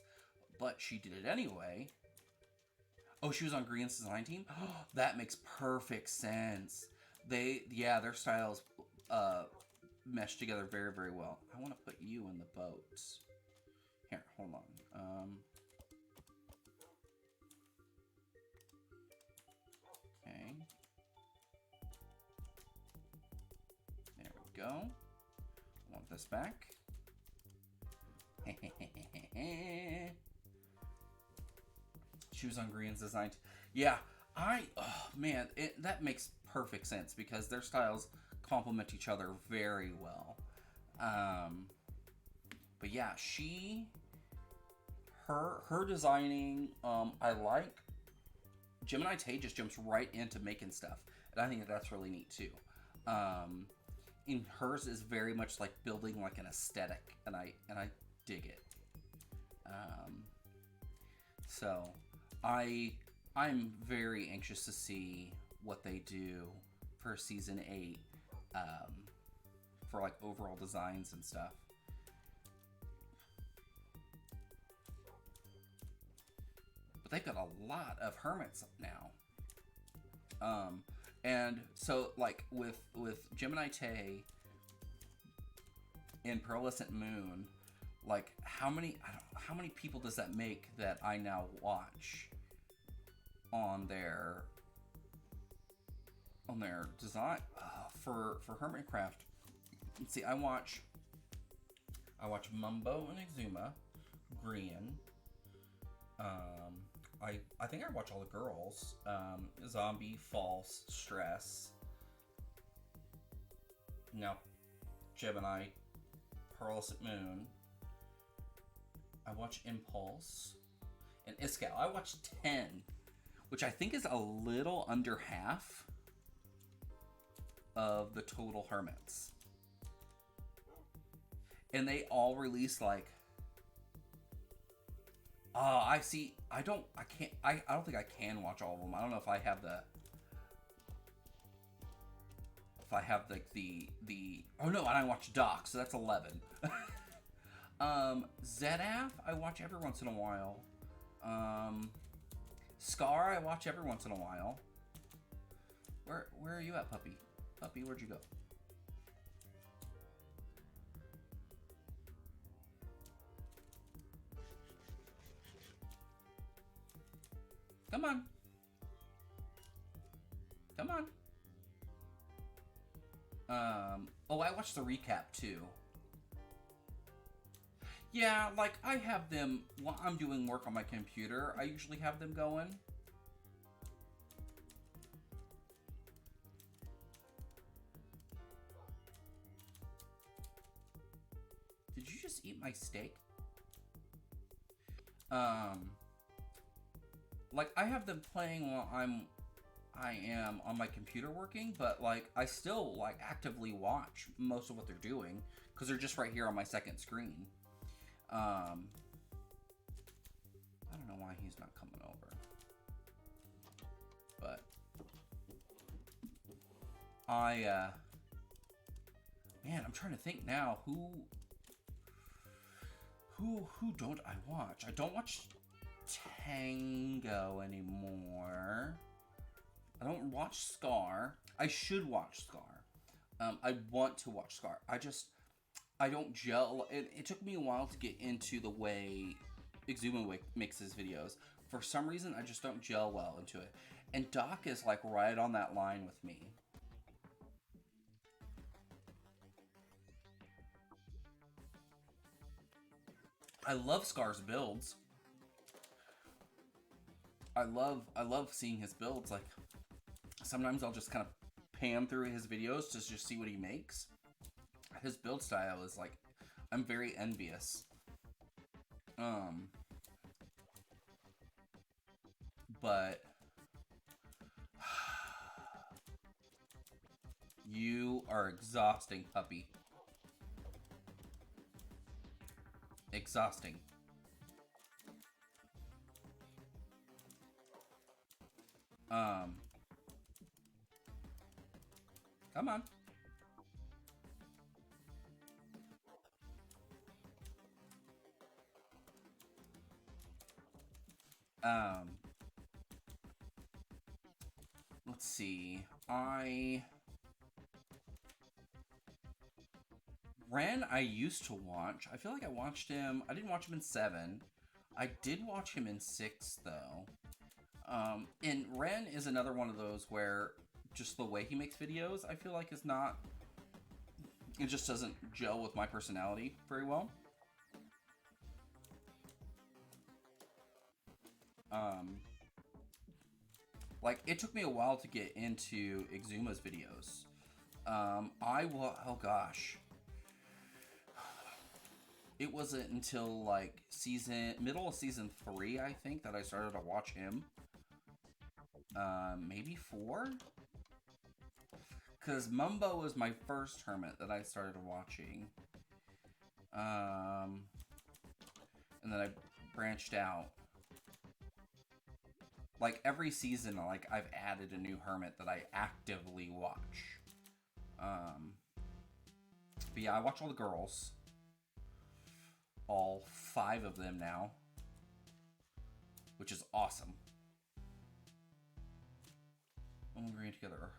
but she did it anyway. Oh, she was on Green's design team? That makes perfect sense. Their styles mesh together very, very well. I want to put you in the boat. Here, hold on. Okay. There we go. I want this back. She was on Green's design. Yeah, man, that makes perfect sense, because their styles complement each other very well. But yeah, her designing, I like. Gemini Tay just jumps right into making stuff, and I think that's really neat too. And hers is very much like building like an aesthetic, and I dig it. So I'm very anxious to see what they do for season 8, for like overall designs and stuff. But they've got a lot of hermits now. And so like with Gemini Tay and Pearlescent Moon, like how many people does that make that I now watch on their design for Hermitcraft? Let's see, I watch Mumbo and Exuma, Grian. I think I watch all the girls. Zombie, False, Stress. Now, Gemini, Pearlescent Moon. I watch Impulse and Iskall. I watch 10, which I think is a little under half of the total hermits. And they all release like I see. I can't, I don't think I can watch all of them. I don't know if I have the, like oh no, and I watch Doc, so that's 11. ZF, I watch every once in a while. Scar, I watch every once in a while. Where are you at, puppy? Puppy, where'd you go? Come on. Come on. Oh, I watched the recap too. Yeah, like I have them while I'm doing work on my computer. I usually have them going. Did you just eat my steak? Like I have them playing while I am on my computer working, but like I still like actively watch most of what they're doing because they're just right here on my second screen. I don't know why he's not coming over, but man, I'm trying to think now who don't I watch? I don't watch Tango anymore. I don't watch Scar. I should watch Scar. I want to watch Scar. I don't gel. It took me a while to get into the way Exuma makes his videos. For some reason, I just don't gel well into it. And Doc is like right on that line with me. I love Scar's builds. I love seeing his builds. Like sometimes I'll just kind of pan through his videos to just see what he makes. His build style is like, I'm very envious. But you are exhausting, puppy. Exhausting. Come on. Let's see. Ren, I used to watch. I feel like I watched him. I didn't watch him in 7. I did watch him in 6, though. And Ren is another one of those where just the way he makes videos, I feel like is not... It just doesn't gel with my personality very well. Like, it took me a while to get into Exuma's videos. Oh gosh. It wasn't until, like, middle of season 3, I think, that I started to watch him. Maybe 4? Because Mumbo was my first hermit that I started watching. And then I branched out. Like, every season, like, I've added a new hermit that I actively watch. But yeah, I watch all the girls. All 5 of them now. Which is awesome. When we ran together.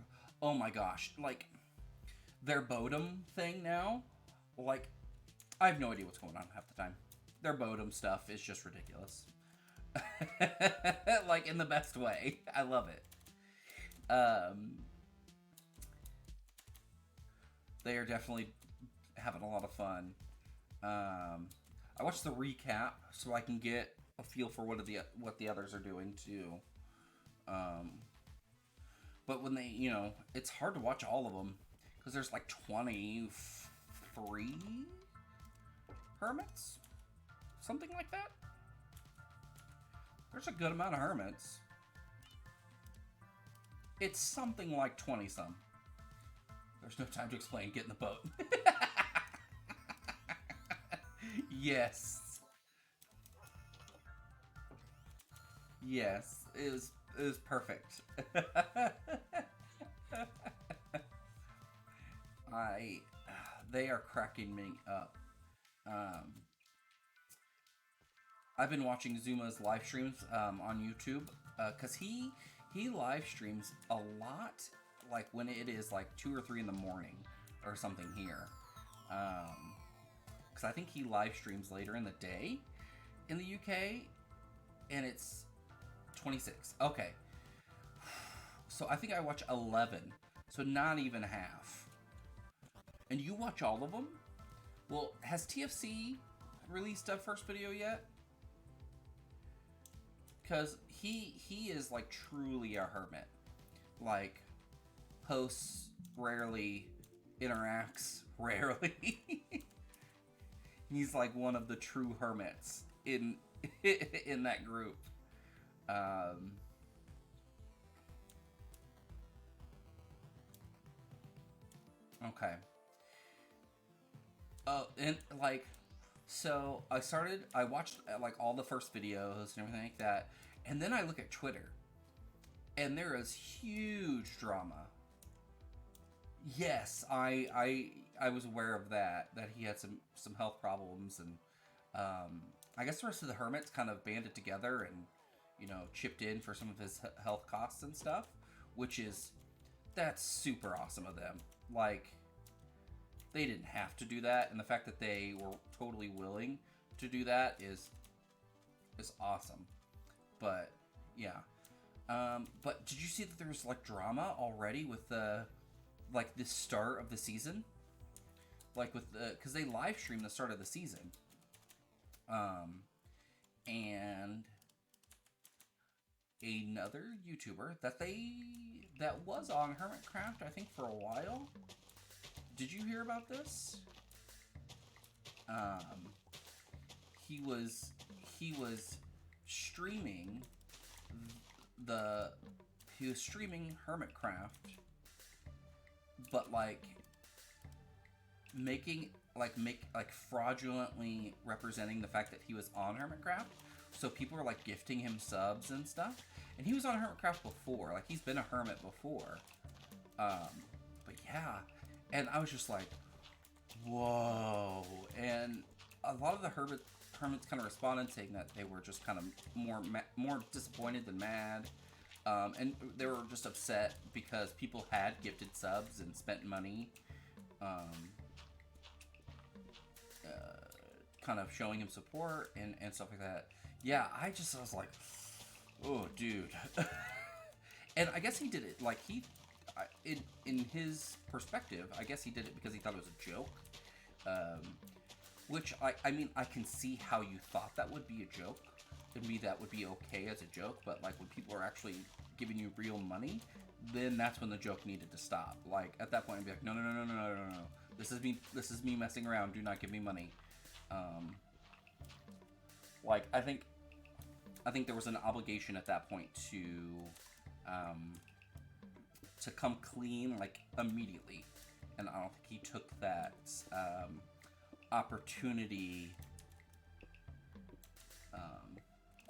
Oh my gosh. Like, their Bodum thing now. Like, I have no idea what's going on half the time. Their Bodum stuff is just ridiculous. Like, in the best way. I love it. They are definitely having a lot of fun. I watched the recap so I can get a feel for what the others are doing too. But when they, it's hard to watch all of them because there's like 23 hermits, something like that. There's a good amount of hermits. It's something like 20 some. There's no time to explain. Get in the boat. Yes. Yes, it was perfect. I they are cracking me up. Um, I've been watching Zuma's live streams on YouTube because he live streams a lot, like when it is like 2 or 3 in the morning or something here. Because I think he live streams later in the day in the UK, and it's 26. Okay, so I think I watch 11, so not even half. And you watch all of them? Well, has TFC released a first video yet? Because he is like truly a hermit. Like, hosts rarely, interacts rarely. He's like one of the true hermits in in that group. Um, okay. Oh, and like, so I watched like all the first videos and everything like that, and then I look at Twitter, and there is huge drama. Yes, I was aware of that he had some health problems, and I guess the rest of the hermits kind of banded together and chipped in for some of his health costs and stuff, which is that's super awesome of them. Like, they didn't have to do that, and the fact that they were totally willing to do that is awesome. But yeah, but did you see that there was like drama already with the like the start of the season? Like with the because they live streamed the start of the season, and another YouTuber that was on Hermitcraft, I think, for a while. Did you hear about this? Um, he was he was streaming the he was streaming Hermitcraft, but like making make fraudulently representing the fact that he was on Hermitcraft. So people were like gifting him subs and stuff, and he was on Hermitcraft before. Like, he's been a hermit before. But yeah, and I was just like, whoa. And a lot of the hermits kind of responded saying that they were just kind of more disappointed than mad. And they were just upset because people had gifted subs and spent money, kind of showing him support and stuff like that. Yeah, I was like, oh, dude. And I guess he did it like in his perspective, I guess he did it because he thought it was a joke. Which I mean, I can see how you thought that would be a joke. To me, that would be okay as a joke, but like when people are actually giving you real money, then that's when the joke needed to stop. Like, at that point, I'd be like, no, no, no, no, no, no, no, no. This is me messing around. Do not give me money. Like, I think there was an obligation at that point to come clean, like, immediately, and I don't think he took that opportunity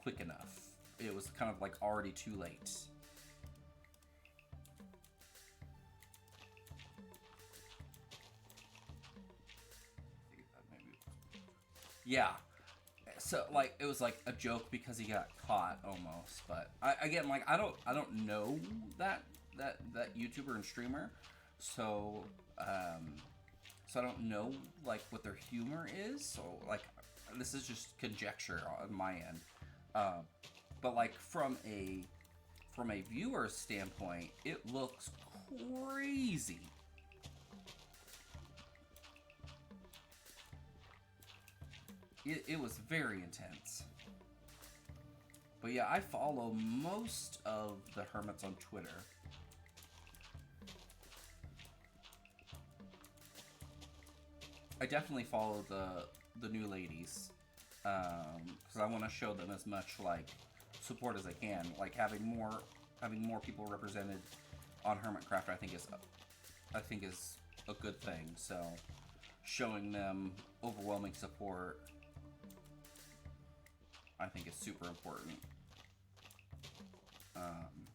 quick enough. It was kind of like already too late. Yeah. So like it was like a joke because he got caught almost, but again, like I don't know that YouTuber and streamer, so so I don't know like what their humor is. So like this is just conjecture on my end. But like from a viewer's standpoint, it looks crazy. It was very intense. But yeah, I follow most of the hermits on Twitter. I definitely follow the new ladies, because I want to show them as much like support as I can. Like having more people represented on Hermitcraft, I think is a good thing. So showing them overwhelming support, I think, is super important. Um,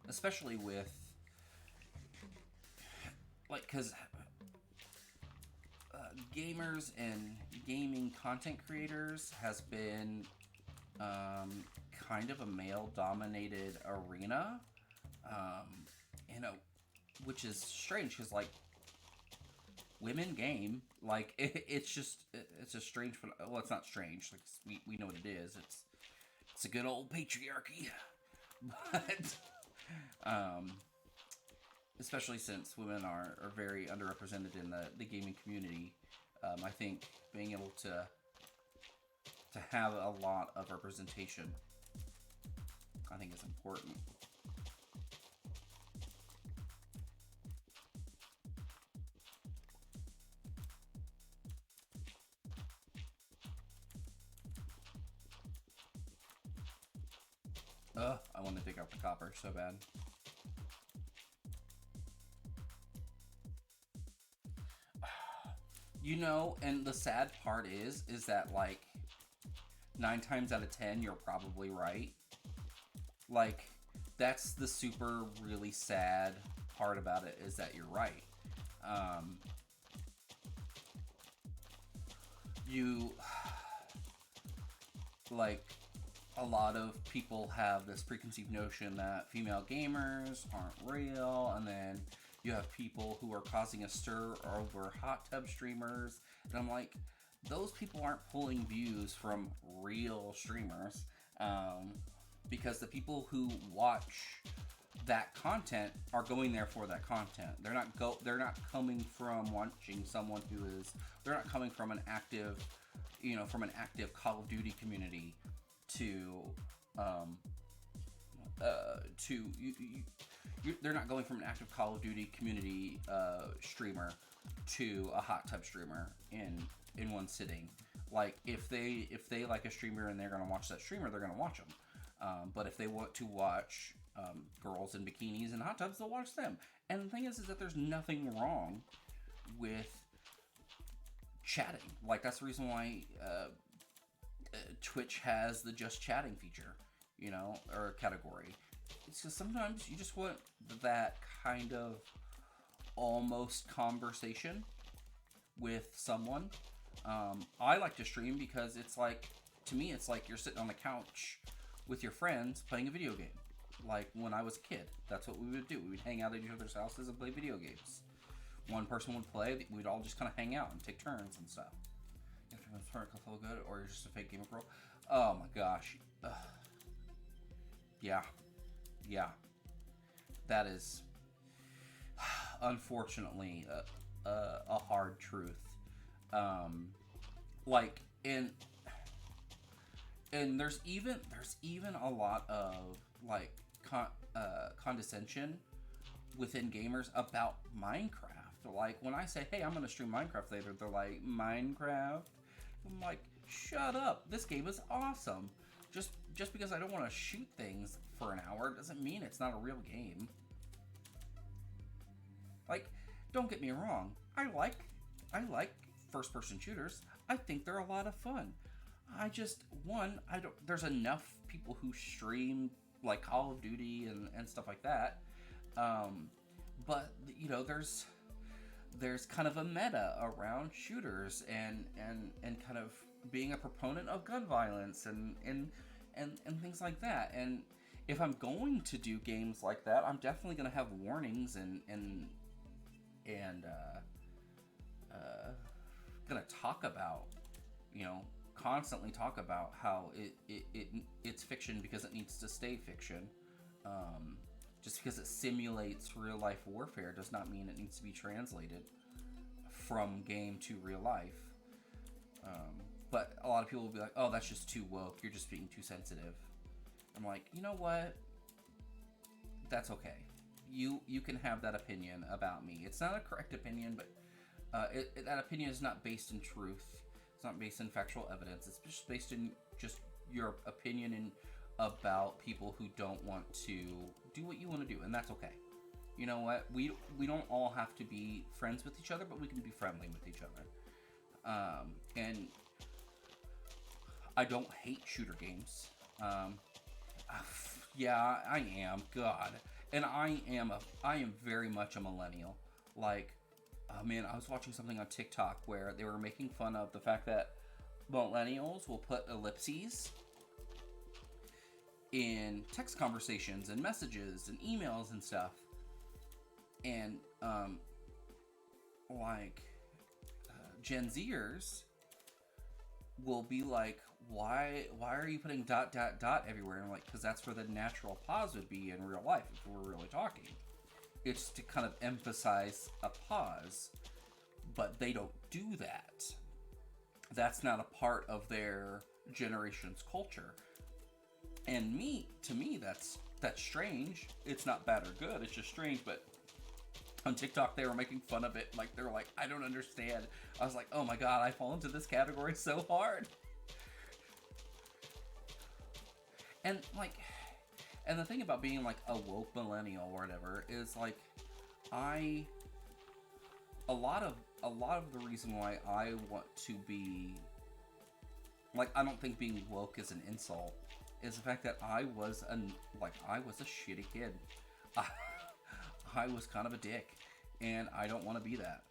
Especially with, like, because gamers and gaming content creators has been um, kind of a male-dominated arena, um, you know, which is strange because, like, women game, like, it's just, it's a strange, well, it's not strange, like, we know what it is, it's a good old patriarchy, but, um, especially since women are very underrepresented in the gaming community, I think being able to have a lot of representation, I think is important. I want to dig up the copper so bad. You know, and the sad part is that, like, 9 times out of 10, you're probably right. Like, that's the super really sad part about it, is that you're right. Um, you, like, a lot of people have this preconceived notion that female gamers aren't real, and then you have people who are causing a stir over hot tub streamers, and I'm like, those people aren't pulling views from real streamers, um, because the people who watch that content are going there for that content. They're not coming from watching someone who is. They're not coming from an active, from an active Call of Duty community to um, to they're not going from an active Call of Duty community streamer to a hot tub streamer in one sitting. Like, if they like a streamer and they're gonna watch that streamer, they're gonna watch them. But if they want to watch girls in bikinis and hot tubs, they'll watch them. And the thing is that there's nothing wrong with chatting. Like, that's the reason why Twitch has the just chatting feature, or category. It's because sometimes you just want that kind of almost conversation with someone. I like to stream because it's like, to me, it's like you're sitting on the couch with your friends playing a video game. Like, when I was a kid, that's what we would do. We would hang out at each other's houses and play video games. One person would play, we'd all just kind of hang out and take turns and stuff. If you're going to feel good, or you're just a fake gamer pro. Oh my gosh. Ugh. Yeah. That is, unfortunately, a hard truth. Like, and there's even a lot of, like, condescension within gamers about Minecraft. Like, when I say, hey, I'm gonna stream Minecraft later, they're like, Minecraft? I'm like, shut up, this game is awesome. Just because I don't want to shoot things for an hour doesn't mean it's not a real game. Like, don't get me wrong, I like first person shooters. I think they're a lot of fun. I don't, there's enough people who stream, like, Call of Duty and stuff like that. But, there's kind of a meta around shooters and kind of being a proponent of gun violence and things like that. And if I'm going to do games like that, I'm definitely going to have warnings and going to talk about, constantly talk about how it's fiction because it needs to stay fiction. Just because it simulates real life warfare does not mean it needs to be translated from game to real life. But a lot of people will be like, oh, that's just too woke, you're just being too sensitive. I'm like, you know what? That's okay. You can have that opinion about me. It's not a correct opinion, but that opinion is not based in truth. It's not based in factual evidence. It's just based in just your opinion about people who don't want to do what you want to do, and that's okay. You know what? We don't all have to be friends with each other, but we can be friendly with each other. And I don't hate shooter games. Yeah, I am. God, and I am very much a millennial. Like, oh man, I was watching something on TikTok where they were making fun of the fact that millennials will put ellipses in text conversations and messages and emails and stuff, and like Gen Zers will be like, why are you putting dot dot dot everywhere? And I'm like, because that's where the natural pause would be in real life if we're really talking. It's to kind of emphasize a pause, but they don't do that. That's not a part of their generation's culture. And to me, that's strange. It's not bad or good. It's just strange. But on TikTok, they were making fun of it. Like, they were like, I don't understand. I was like, oh my god, I fall into this category so hard. And like, and the thing about being like a woke millennial or whatever is like, a lot of the reason why I want to be like, I don't think being woke is an insult, is the fact that I was a shitty kid. I was kind of a dick, and I don't want to be that.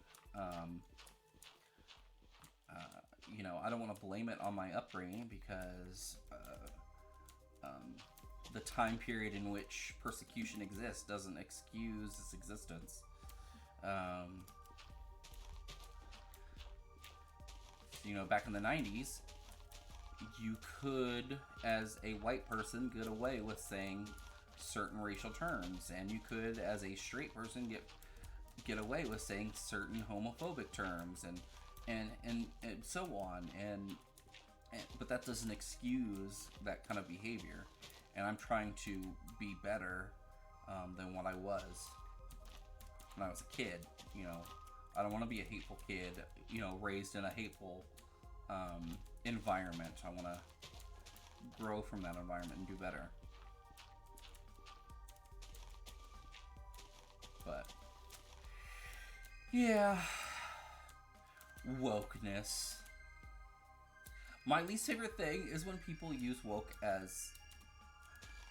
You know, I don't want to blame it on my upbringing because the time period in which persecution exists doesn't excuse its existence. You know, back in the 90s, you could, as a white person, get away with saying certain racial terms, and you could, as a straight person, get away with saying certain homophobic terms, and so on, and but that doesn't excuse that kind of behavior. And I'm trying to be better than what I was when I was a kid. You know, I don't want to be a hateful kid, you know, raised in a hateful environment. I want to grow from that environment and do better. But yeah, wokeness. My least favorite thing is when people use woke as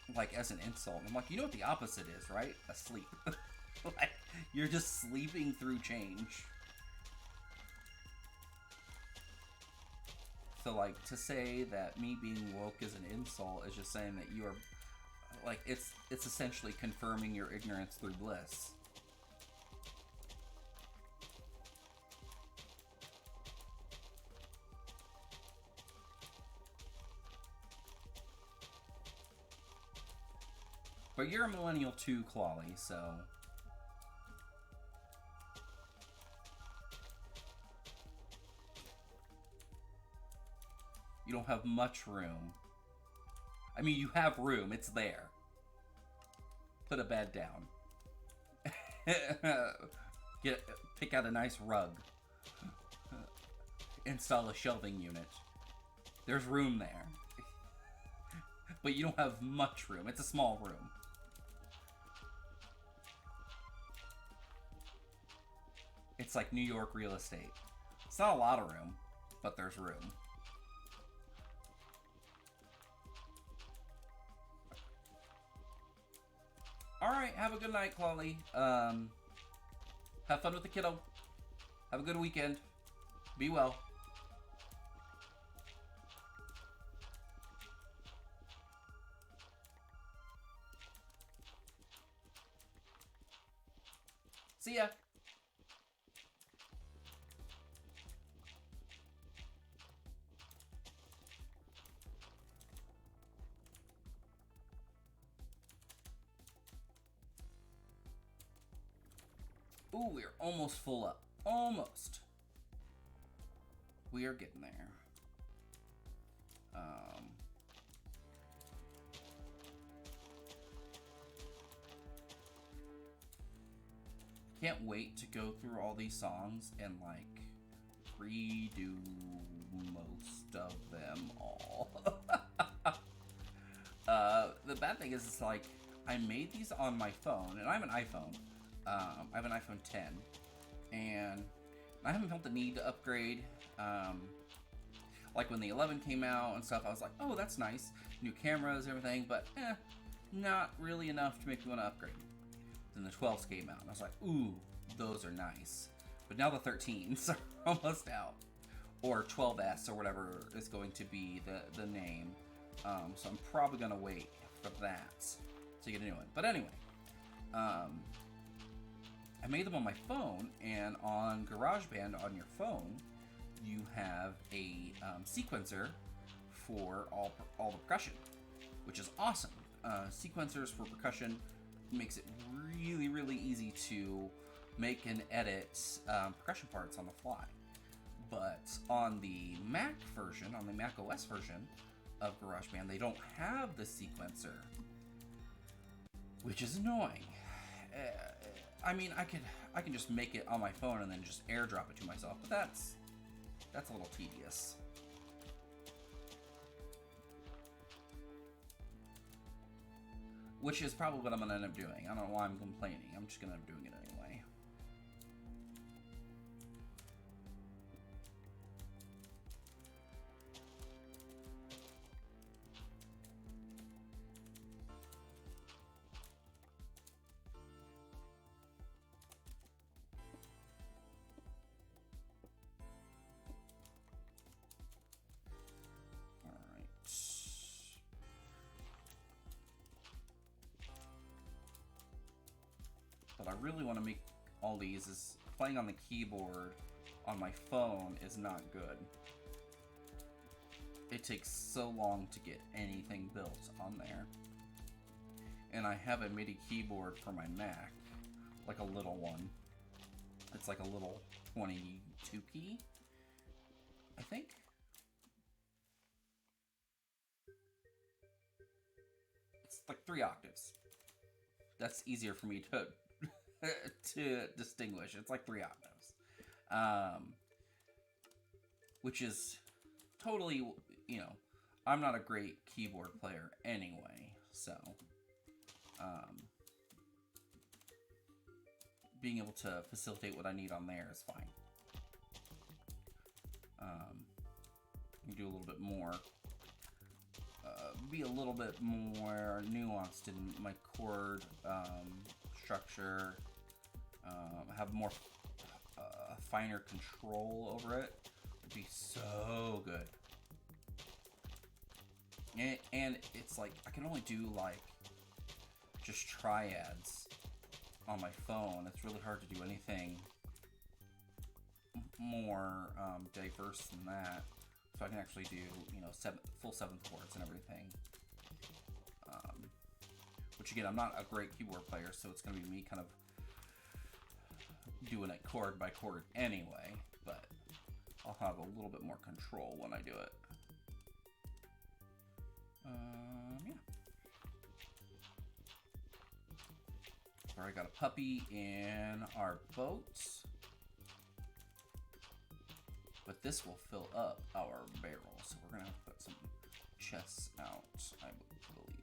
an insult. I'm like, you know what the opposite is, right? Asleep. Like, you're just sleeping through change. So, like, to say that me being woke is an insult is just saying that you are, like, it's essentially confirming your ignorance through bliss. But you're a millennial too, Clawley, so... You don't have much room. I mean, you have room. It's there. Put a bed down. Pick out a nice rug. Install a shelving unit. There's room there. But you don't have much room. It's a small room. It's like New York real estate. It's not a lot of room, but there's room. Alright, have a good night, Clawley. Have fun with the kiddo. Have a good weekend. Be well. See ya. Ooh, we're almost full up. Almost. We are getting there. Can't wait to go through all these songs and, like, redo most of them all. The bad thing is, it's like, I made these on my phone, and I have an iPhone. I have an iPhone 10, and I haven't felt the need to upgrade. Like when the 11 came out and stuff, I was like, oh, that's nice. New cameras, everything, but not really enough to make me want to upgrade. Then the 12s came out, and I was like, ooh, those are nice. But now the 13s are almost out. Or 12S, or whatever is going to be the name. So I'm probably going to wait for that to get a new one. But anyway, I made them on my phone, and on GarageBand on your phone, you have a sequencer for all the percussion, which is awesome. Sequencers for percussion makes it really, really easy to make and edit percussion parts on the fly. But on the Mac version, on the Mac OS version of GarageBand, they don't have the sequencer, which is annoying. I mean, I can just make it on my phone and then just airdrop it to myself, but that's a little tedious. Which is probably what I'm going to end up doing. I don't know why I'm complaining. I'm just going to end up doing it anyway. But I really want to make all these is playing on the keyboard on my phone is not good. It takes so long to get anything built on there. And I have a MIDI keyboard for my Mac, like a little one. It's like a little 22 key, I think. It's like 3 octaves. That's easier for me to distinguish. It's like 3 octaves, which is totally, you know, I'm not a great keyboard player anyway, so being able to facilitate what I need on there is fine. You do a little bit more, be a little bit more nuanced in my chord structure, have more finer control over it. It'd be so good. And it's like I can only do like just triads on my phone. It's really hard to do anything more diverse than that. So I can actually do, you know, full 7th chords and everything. Which again, I'm not a great keyboard player, so it's going to be me kind of doing it chord by chord anyway, but I'll have a little bit more control when I do it. Yeah. Alright, got a puppy in our boat. But this will fill up our barrel, so we're gonna have to put some chests out, I believe.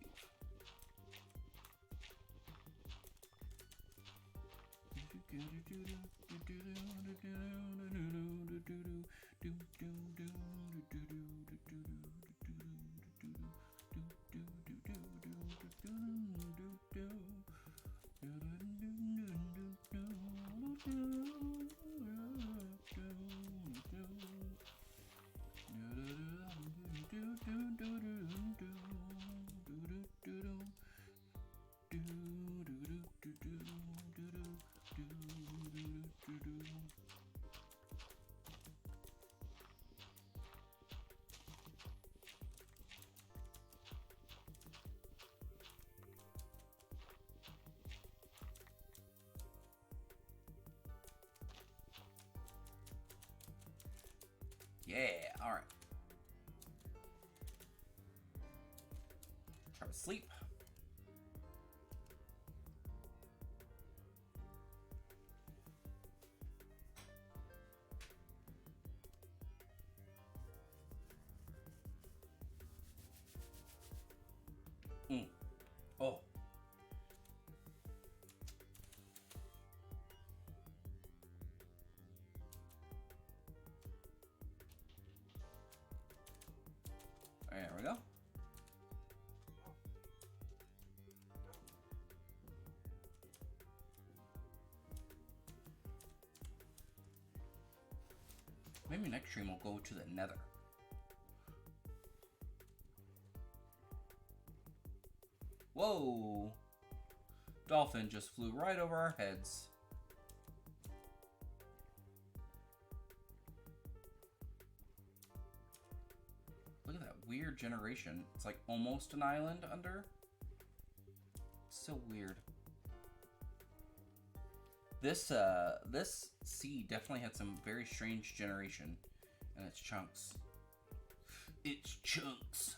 Yeah, alright. Try to sleep. Oh. Maybe next stream we'll go to the Nether. Whoa! Dolphin just flew right over our heads. Look at that weird generation. It's like almost an island under. So weird. This sea definitely had some very strange generation in its chunks. It's chunks.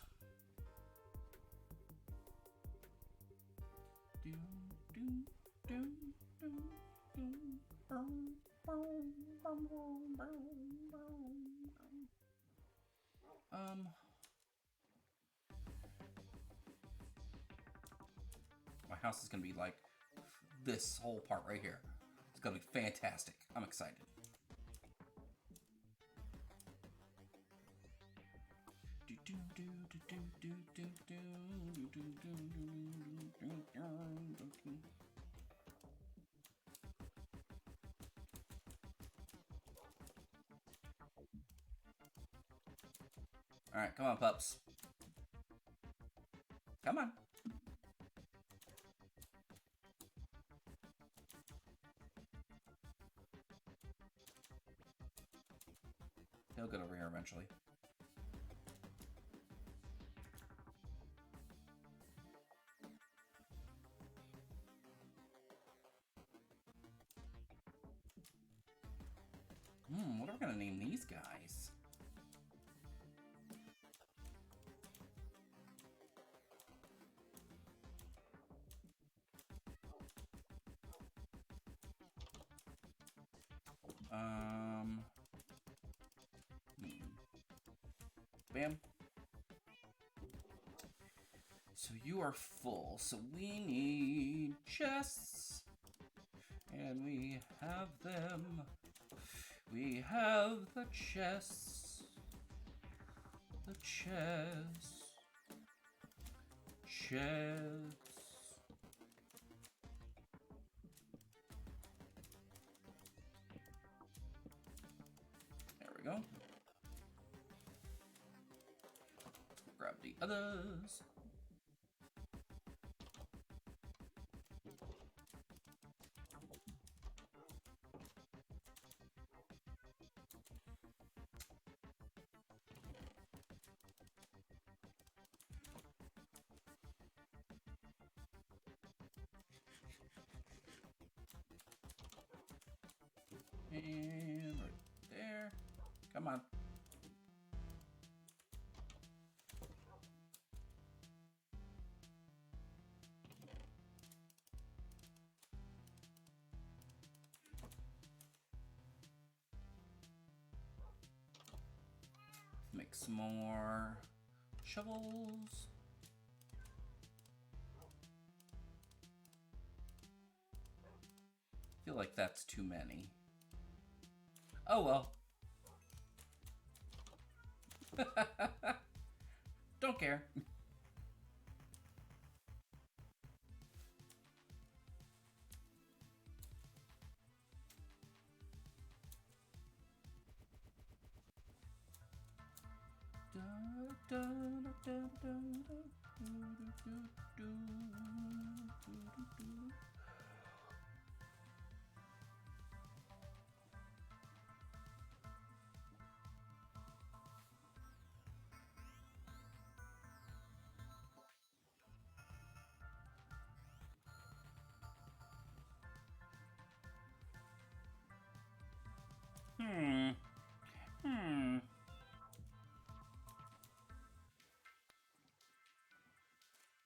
My house is gonna be like this whole part right here. It's gonna be fantastic. I'm excited. All right, come on, pups. Come on. He'll get over here eventually. What are we gonna name these guys? Bam. So you are full, so we need chests. And we have them. We have the chests. The chests. Chests. There we go. Grab the others. And right there. Come on. Make some more shovels. I feel like that's too many. Oh well. Don't care.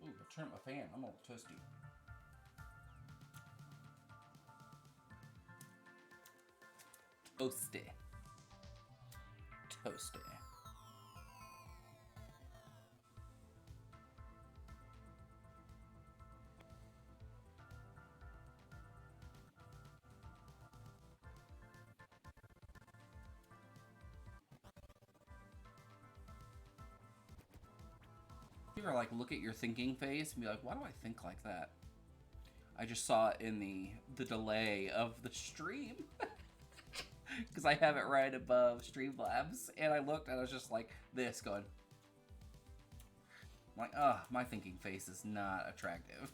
Ooh, I turned my fan. I'm all toasty. Toasty. Toasty. You ever like look at your thinking face and be like, why do I think like that? I just saw it in the delay of the stream. because I have it right above Streamlabs, and I looked and I was just like this, going, like, my thinking face is not attractive.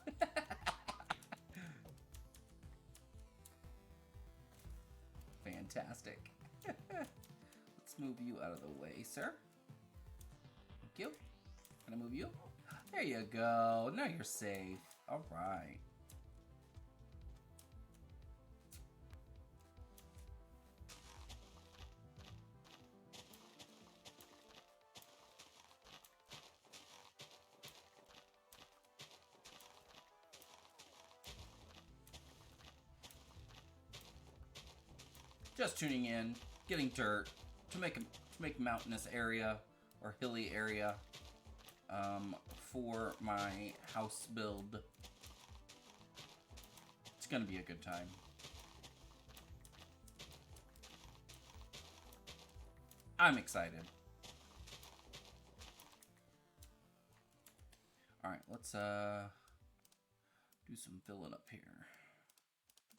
Fantastic. Let's move you out of the way, sir. Thank you. Can I move you? There you go. Now you're safe. All right. Just tuning in, getting dirt to make a mountainous area or hilly area for my house build. It's gonna be a good time. I'm excited. All right, let's do some filling up here.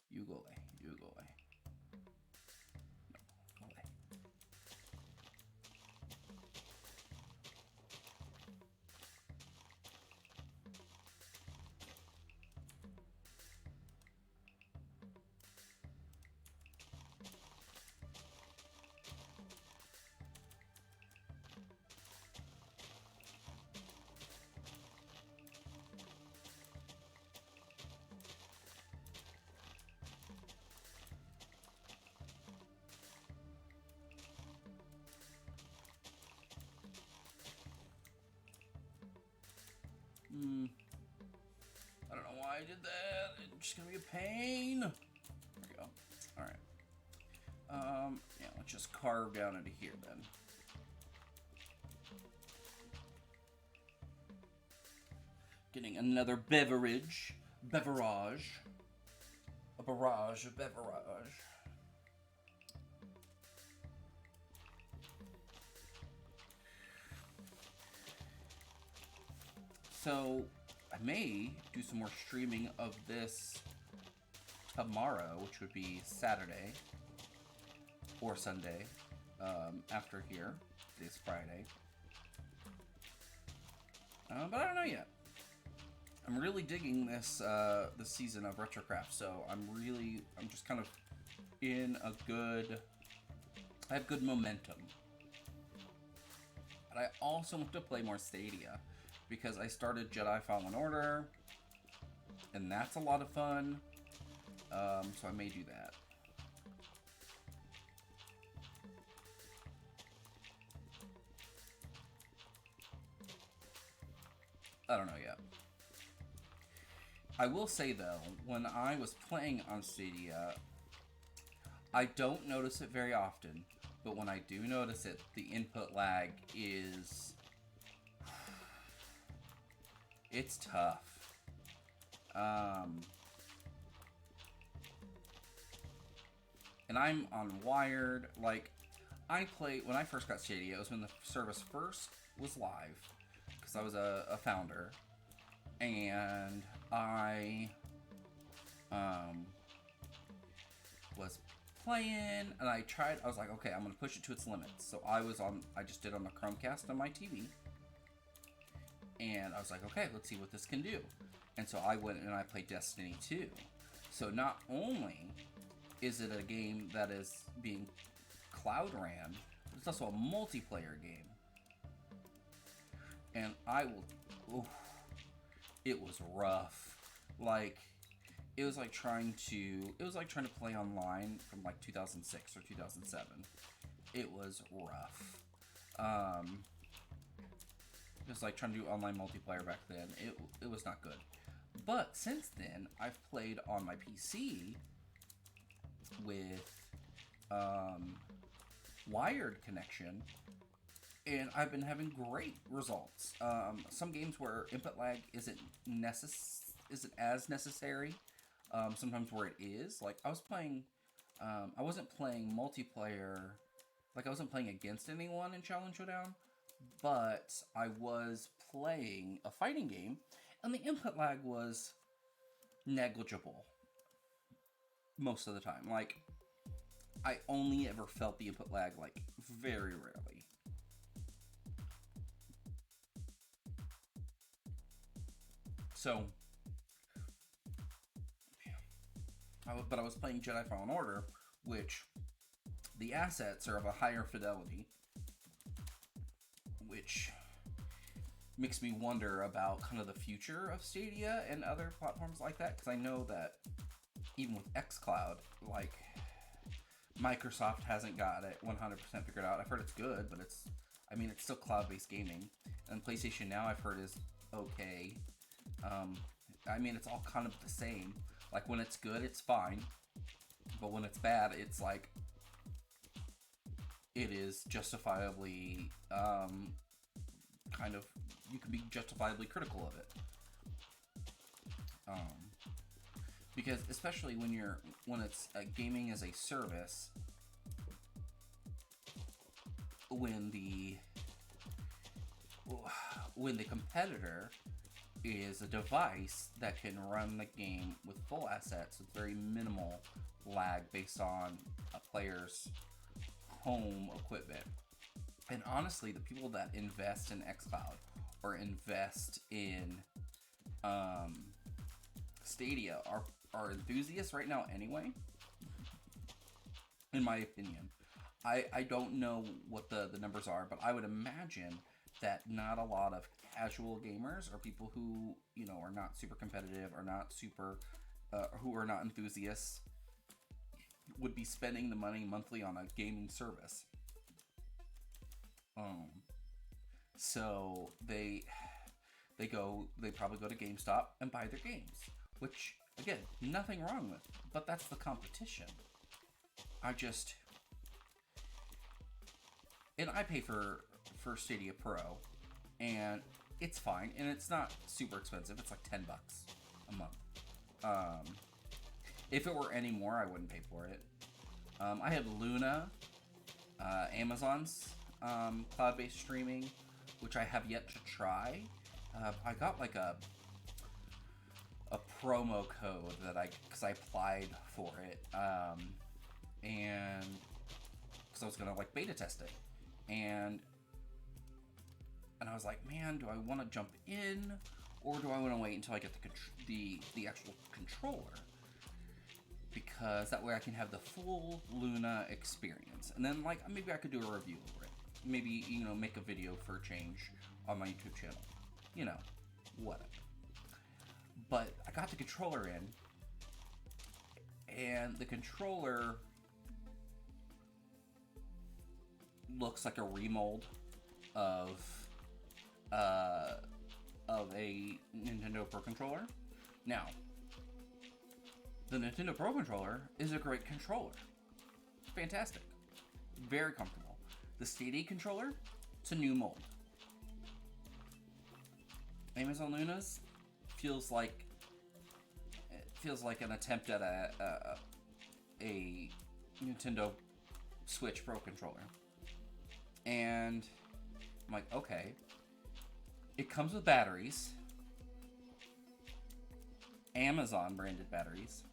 You go away. You go away. I don't know why I did that. It's just gonna be a pain. There we go. All right. Yeah, let's just carve down into here then. Getting another beverage. A barrage of beverage. So, I may do some more streaming of this tomorrow, which would be Saturday or Sunday, after here. Today's Friday. But I don't know yet. I'm really digging this this season of RetroCraft, so I'm just kind of in a good... I have good momentum. But I also want to play more Stadia, because I started Jedi Fallen Order, and that's a lot of fun, so I may do that. I don't know yet. I will say, though, when I was playing on Stadia, I don't notice it very often, but when I do notice it, the input lag is... it's tough. And I'm on Wired. Like, I played... when I first got Stadia, it was when the service first was live, because I was a founder, and I was playing, and I was like, okay, I'm gonna push it to its limits. So I just did on the Chromecast on my TV, and I was like, okay, let's see what this can do. And so I went and I played Destiny 2. So not only is it a game that is being cloud ran, but it's also a multiplayer game. And it was rough. Like, it was like trying to play online from like 2006 or 2007. It was rough. It was like trying to do online multiplayer back then. It was not good. But since then, I've played on my PC with wired connection, and I've been having great results. Some games where input lag isn't as necessary. Sometimes where it is. Like, I was playing, I wasn't playing multiplayer, like I wasn't playing against anyone in Challenge Showdown, but I was playing a fighting game, and the input lag was negligible most of the time. Like, I only ever felt the input lag, like, very rarely. So, but I was playing Jedi Fallen Order, which the assets are of a higher fidelity, which makes me wonder about kind of the future of Stadia and other platforms like that, because I know that even with xCloud, like, Microsoft hasn't got it 100% figured out. I've heard it's good, but it's still cloud-based gaming. And PlayStation Now, I've heard, is okay. It's all kind of the same. Like, when it's good, it's fine. But when it's bad, it's like, it is justifiably, you can be justifiably critical of it. Because especially when it's gaming as a service, when the competitor is a device that can run the game with full assets with very minimal lag based on a player's home equipment. And honestly, the people that invest in xCloud or invest in Stadia are enthusiasts right now anyway, in my opinion. I don't know what the numbers are, but I would imagine that not a lot of casual gamers or people who, are not super competitive or not super, who are not enthusiasts, would be spending the money monthly on a gaming service. So they probably go to GameStop and buy their games, which, again, nothing wrong with, but that's the competition. And I pay for Stadia Pro, and it's fine, and it's not super expensive. It's like $10 a month. If it were any more, I wouldn't pay for it. I have Luna, Amazon's cloud-based streaming, which I have yet to try. I got like a promo code because I applied for it, and because I was gonna like beta test it, and I was like, man, do I want to jump in, or do I want to wait until I get the actual controller? Because that way I can have the full Luna experience, and then like maybe I could do a review over it. Maybe make a video for a change on my YouTube channel. Whatever. But I got the controller in, and the controller looks like a remold of a Nintendo Pro Controller. Now, the Nintendo Pro Controller is a great controller. Fantastic. Very comfortable. The Stadia controller, it's a new mold. Amazon Luna's feels like an attempt at a Nintendo Switch Pro controller. And I'm like, okay. It comes with batteries. Amazon branded batteries.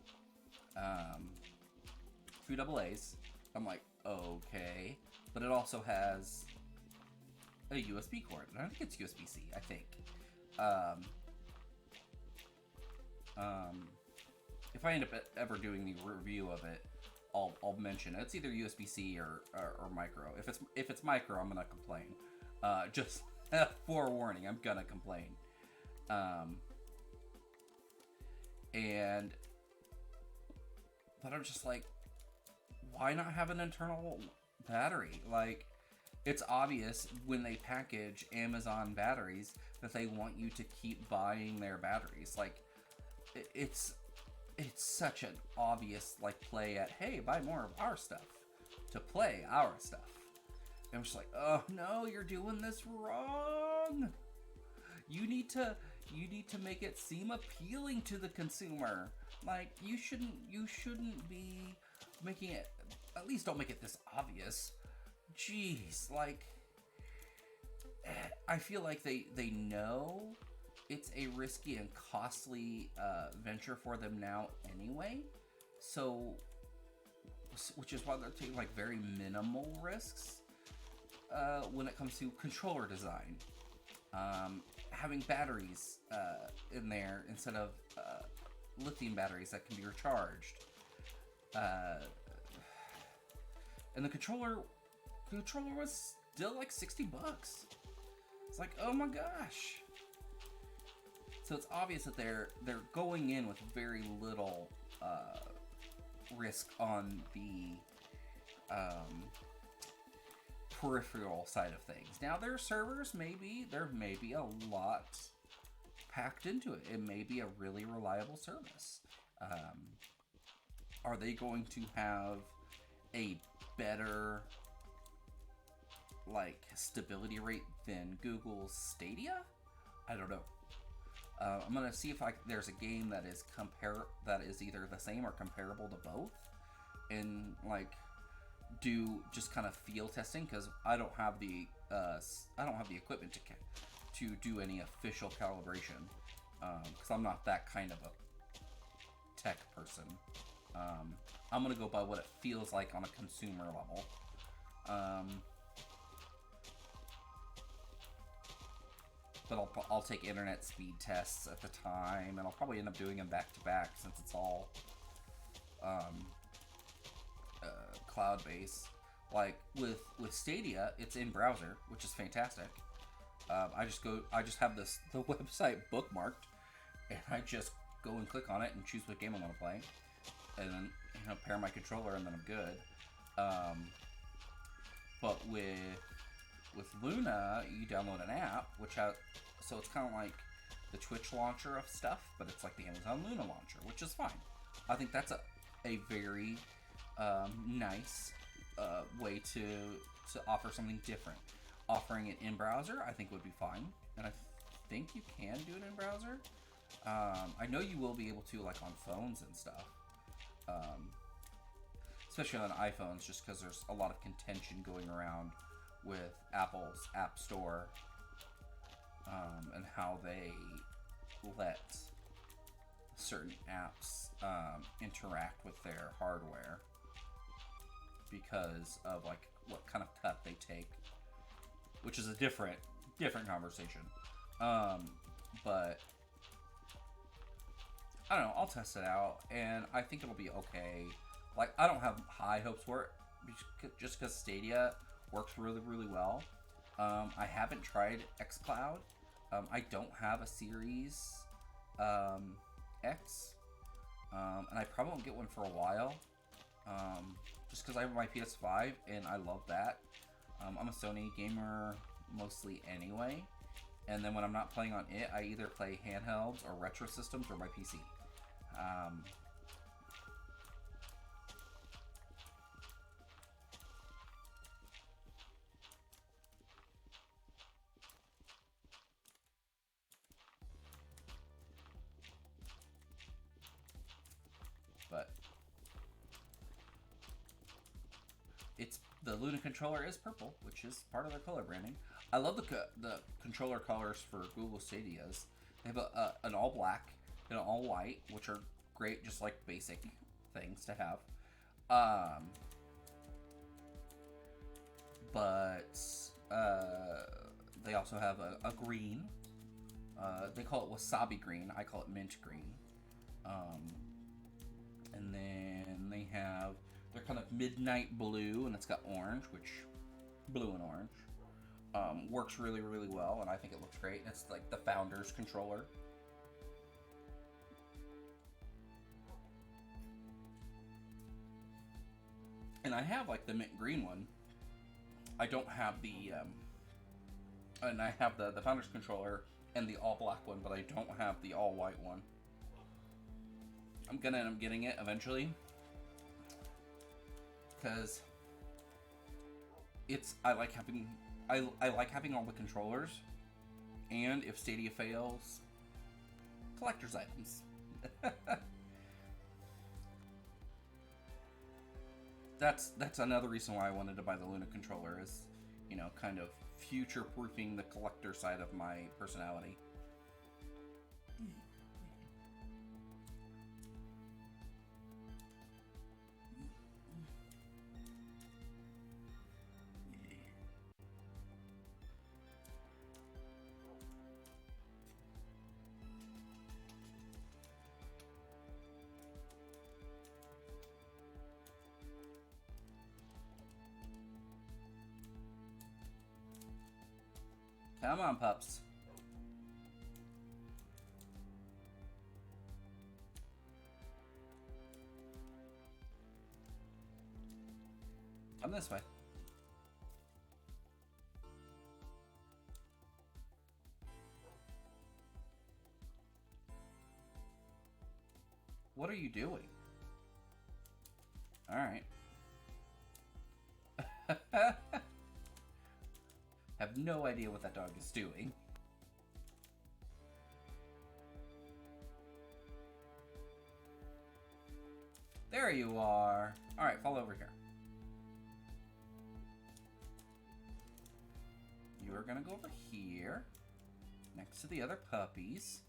3 AA's. I'm like, okay. But it also has a USB cord. And I think it's USB-C, I think. If I end up ever doing the review of it, I'll mention it. It's either USB-C or micro. If it's micro, I'm gonna complain. Just forewarning, I'm gonna complain. But I'm just like, why not have an internal battery? Like, it's obvious when they package Amazon batteries that they want you to keep buying their batteries. Like, it's such an obvious like play at, hey, buy more of our stuff to play our stuff. And I'm just like, oh no, you're doing this wrong. You need to make it seem appealing to the consumer. Like, you shouldn't be making it, at least don't make it this obvious. Jeez, like, I feel like they know it's a risky and costly venture for them now anyway. So which is why they're taking like very minimal risks when it comes to controller design. Having batteries in there instead of lithium batteries that can be recharged. And the controller was still like $60. It's like, oh my gosh. So it's obvious that they're going in with very little risk on the peripheral side of things. Now their servers there may be a lot packed into it. It may be a really reliable service. Are they going to have a better like stability rate than Google's Stadia? I don't know. I'm gonna see if there's a game that is either the same or comparable to both, and like do just kind of feel testing, because I don't have the equipment to do any official calibration, because I'm not that kind of a tech person. I'm gonna go by what it feels like on a consumer level. But I'll take internet speed tests at the time, and I'll probably end up doing them back to back since it's all cloud-based. Like with Stadia, it's in browser, which is fantastic. I just have the website bookmarked, and I just go and click on it and choose what game I want to play, and then pair my controller, and then I'm good. But with Luna, you download an app, so it's kind of like the Twitch launcher of stuff, but it's like the Amazon Luna launcher, which is fine. I think that's a very nice way to offer something different. Offering it in browser, I think would be fine, and I think you can do it in browser. I know you will be able to, like on phones and stuff, especially on iPhones, just because there's a lot of contention going around with Apple's App Store, and how they let certain apps interact with their hardware because of like what kind of cut they take, which is a different conversation. But I don't know, I'll test it out, and I think it'll be okay. Like, I don't have high hopes for it, just because Stadia works really, really well. I haven't tried xCloud. I don't have a Series X, and I probably won't get one for a while, just because I have my PS5, and I love that. I'm a Sony gamer mostly anyway, and then when I'm not playing on it, I either play handhelds or retro systems or my PC. But the Luna controller is purple, which is part of their color branding. I love the controller colors for Google Stadias. They have an all black and an all white, which are great, just like basic things to have. But they also have a green. They call it wasabi green. I call it mint green. And then they have their kind of midnight blue, and it's got orange, which blue and orange works really, really well, and I think it looks great. It's like the Founders controller. And I have like the mint green one. I don't have the and I have the Founders controller and the all black one, but I don't have the all white one. I'm gonna end up getting it eventually, because I like having all the controllers, and if Stadia fails, collector's items. That's another reason why I wanted to buy the Luna controller, is, kind of future-proofing the collector side of my personality. Come on, pups. Come this way. What are you doing? All right. Have no idea what that dog is doing. There you are. All right, fall over here. You are gonna go over here, next to the other puppies.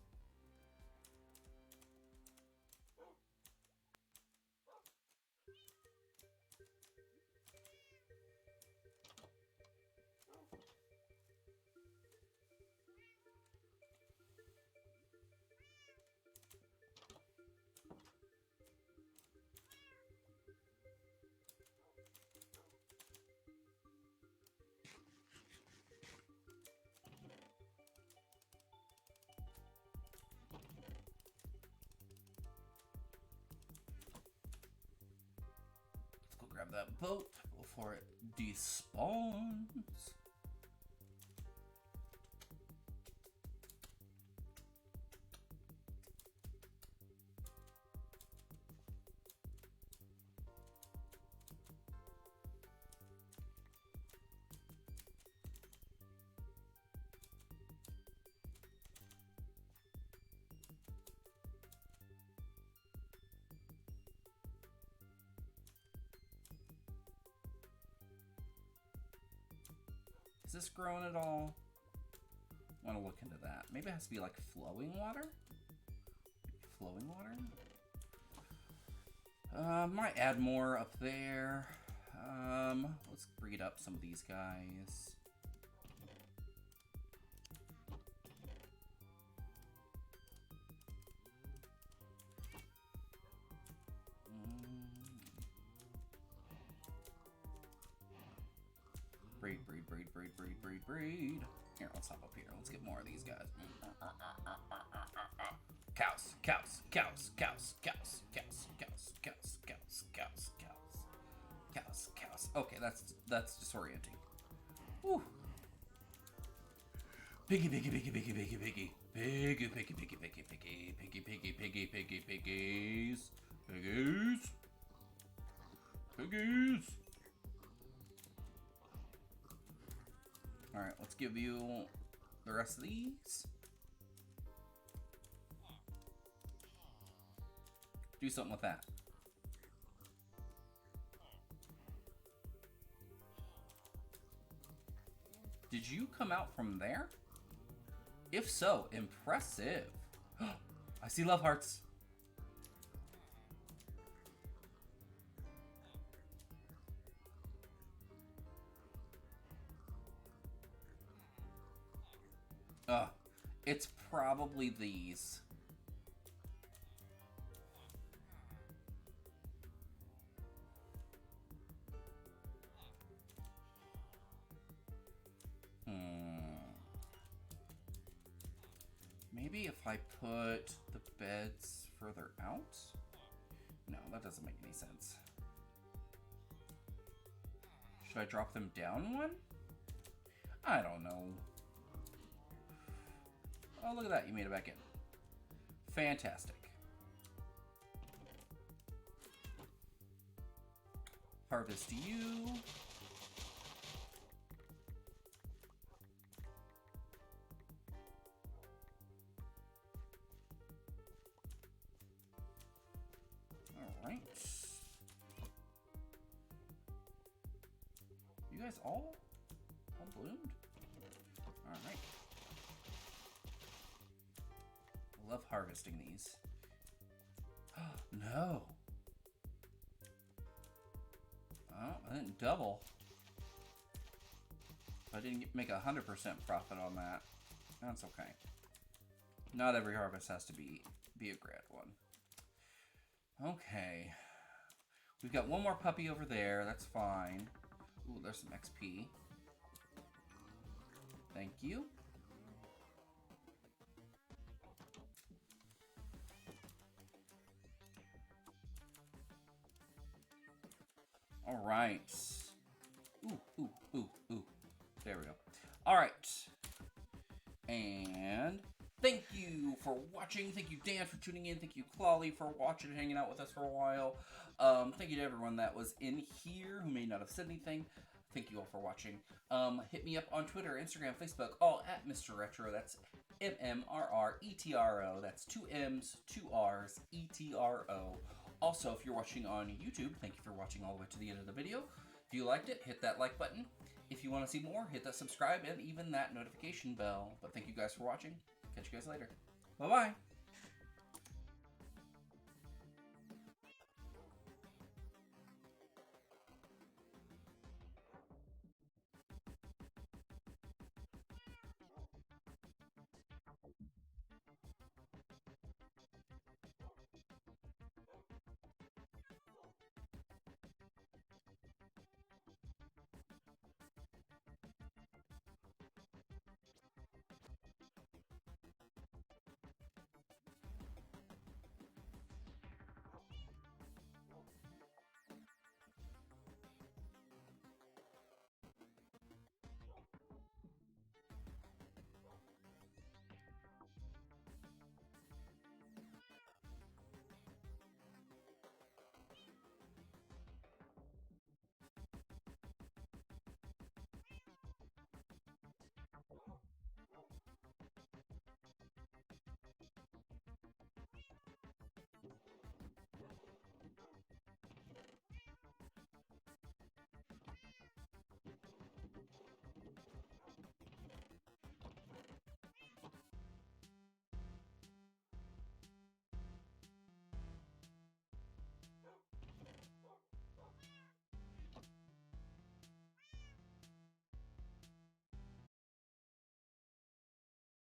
Let's go grab that boat before it despawns. Is this growing at all? I want to look into that. Maybe it has to be like flowing water? Flowing water? Might add more up there. Let's breed up some of these guys. Breed. Here, let's hop up here. Let's get more of these guys. Cows. Okay, that's disorienting. Whew. Piggies. Alright, let's give you the rest of these. Do something with that. Did you come out from there? If so, impressive. I see love hearts. It's probably these. Maybe if I put the beds further out? No, that doesn't make any sense. Should I drop them down one? I don't know. Oh, look at that. You made it back in. Fantastic. Harvest you. Alright. You guys all bloomed? Alright. Love harvesting these. No. Oh, I didn't double. I didn't make 100% profit on that. That's okay. Not every harvest has to be a grand one. Okay. We've got one more puppy over there. That's fine. Ooh, there's some XP. Thank you. All right. Ooh, ooh, ooh, ooh. There we go. All right. And thank you for watching. Thank you, Dan, for tuning in. Thank you, Clawley, for watching and hanging out with us for a while. Thank you to everyone that was in here who may not have said anything. Thank you all for watching. Hit me up on Twitter, Instagram, Facebook, all at Mr. Retro. That's MMRRETRO. That's 2 M's, 2 R's, ETRO. Also, if you're watching on YouTube, thank you for watching all the way to the end of the video. If you liked it, hit that like button. If you want to see more, hit that subscribe and even that notification bell. But thank you guys for watching. Catch you guys later. Bye-bye.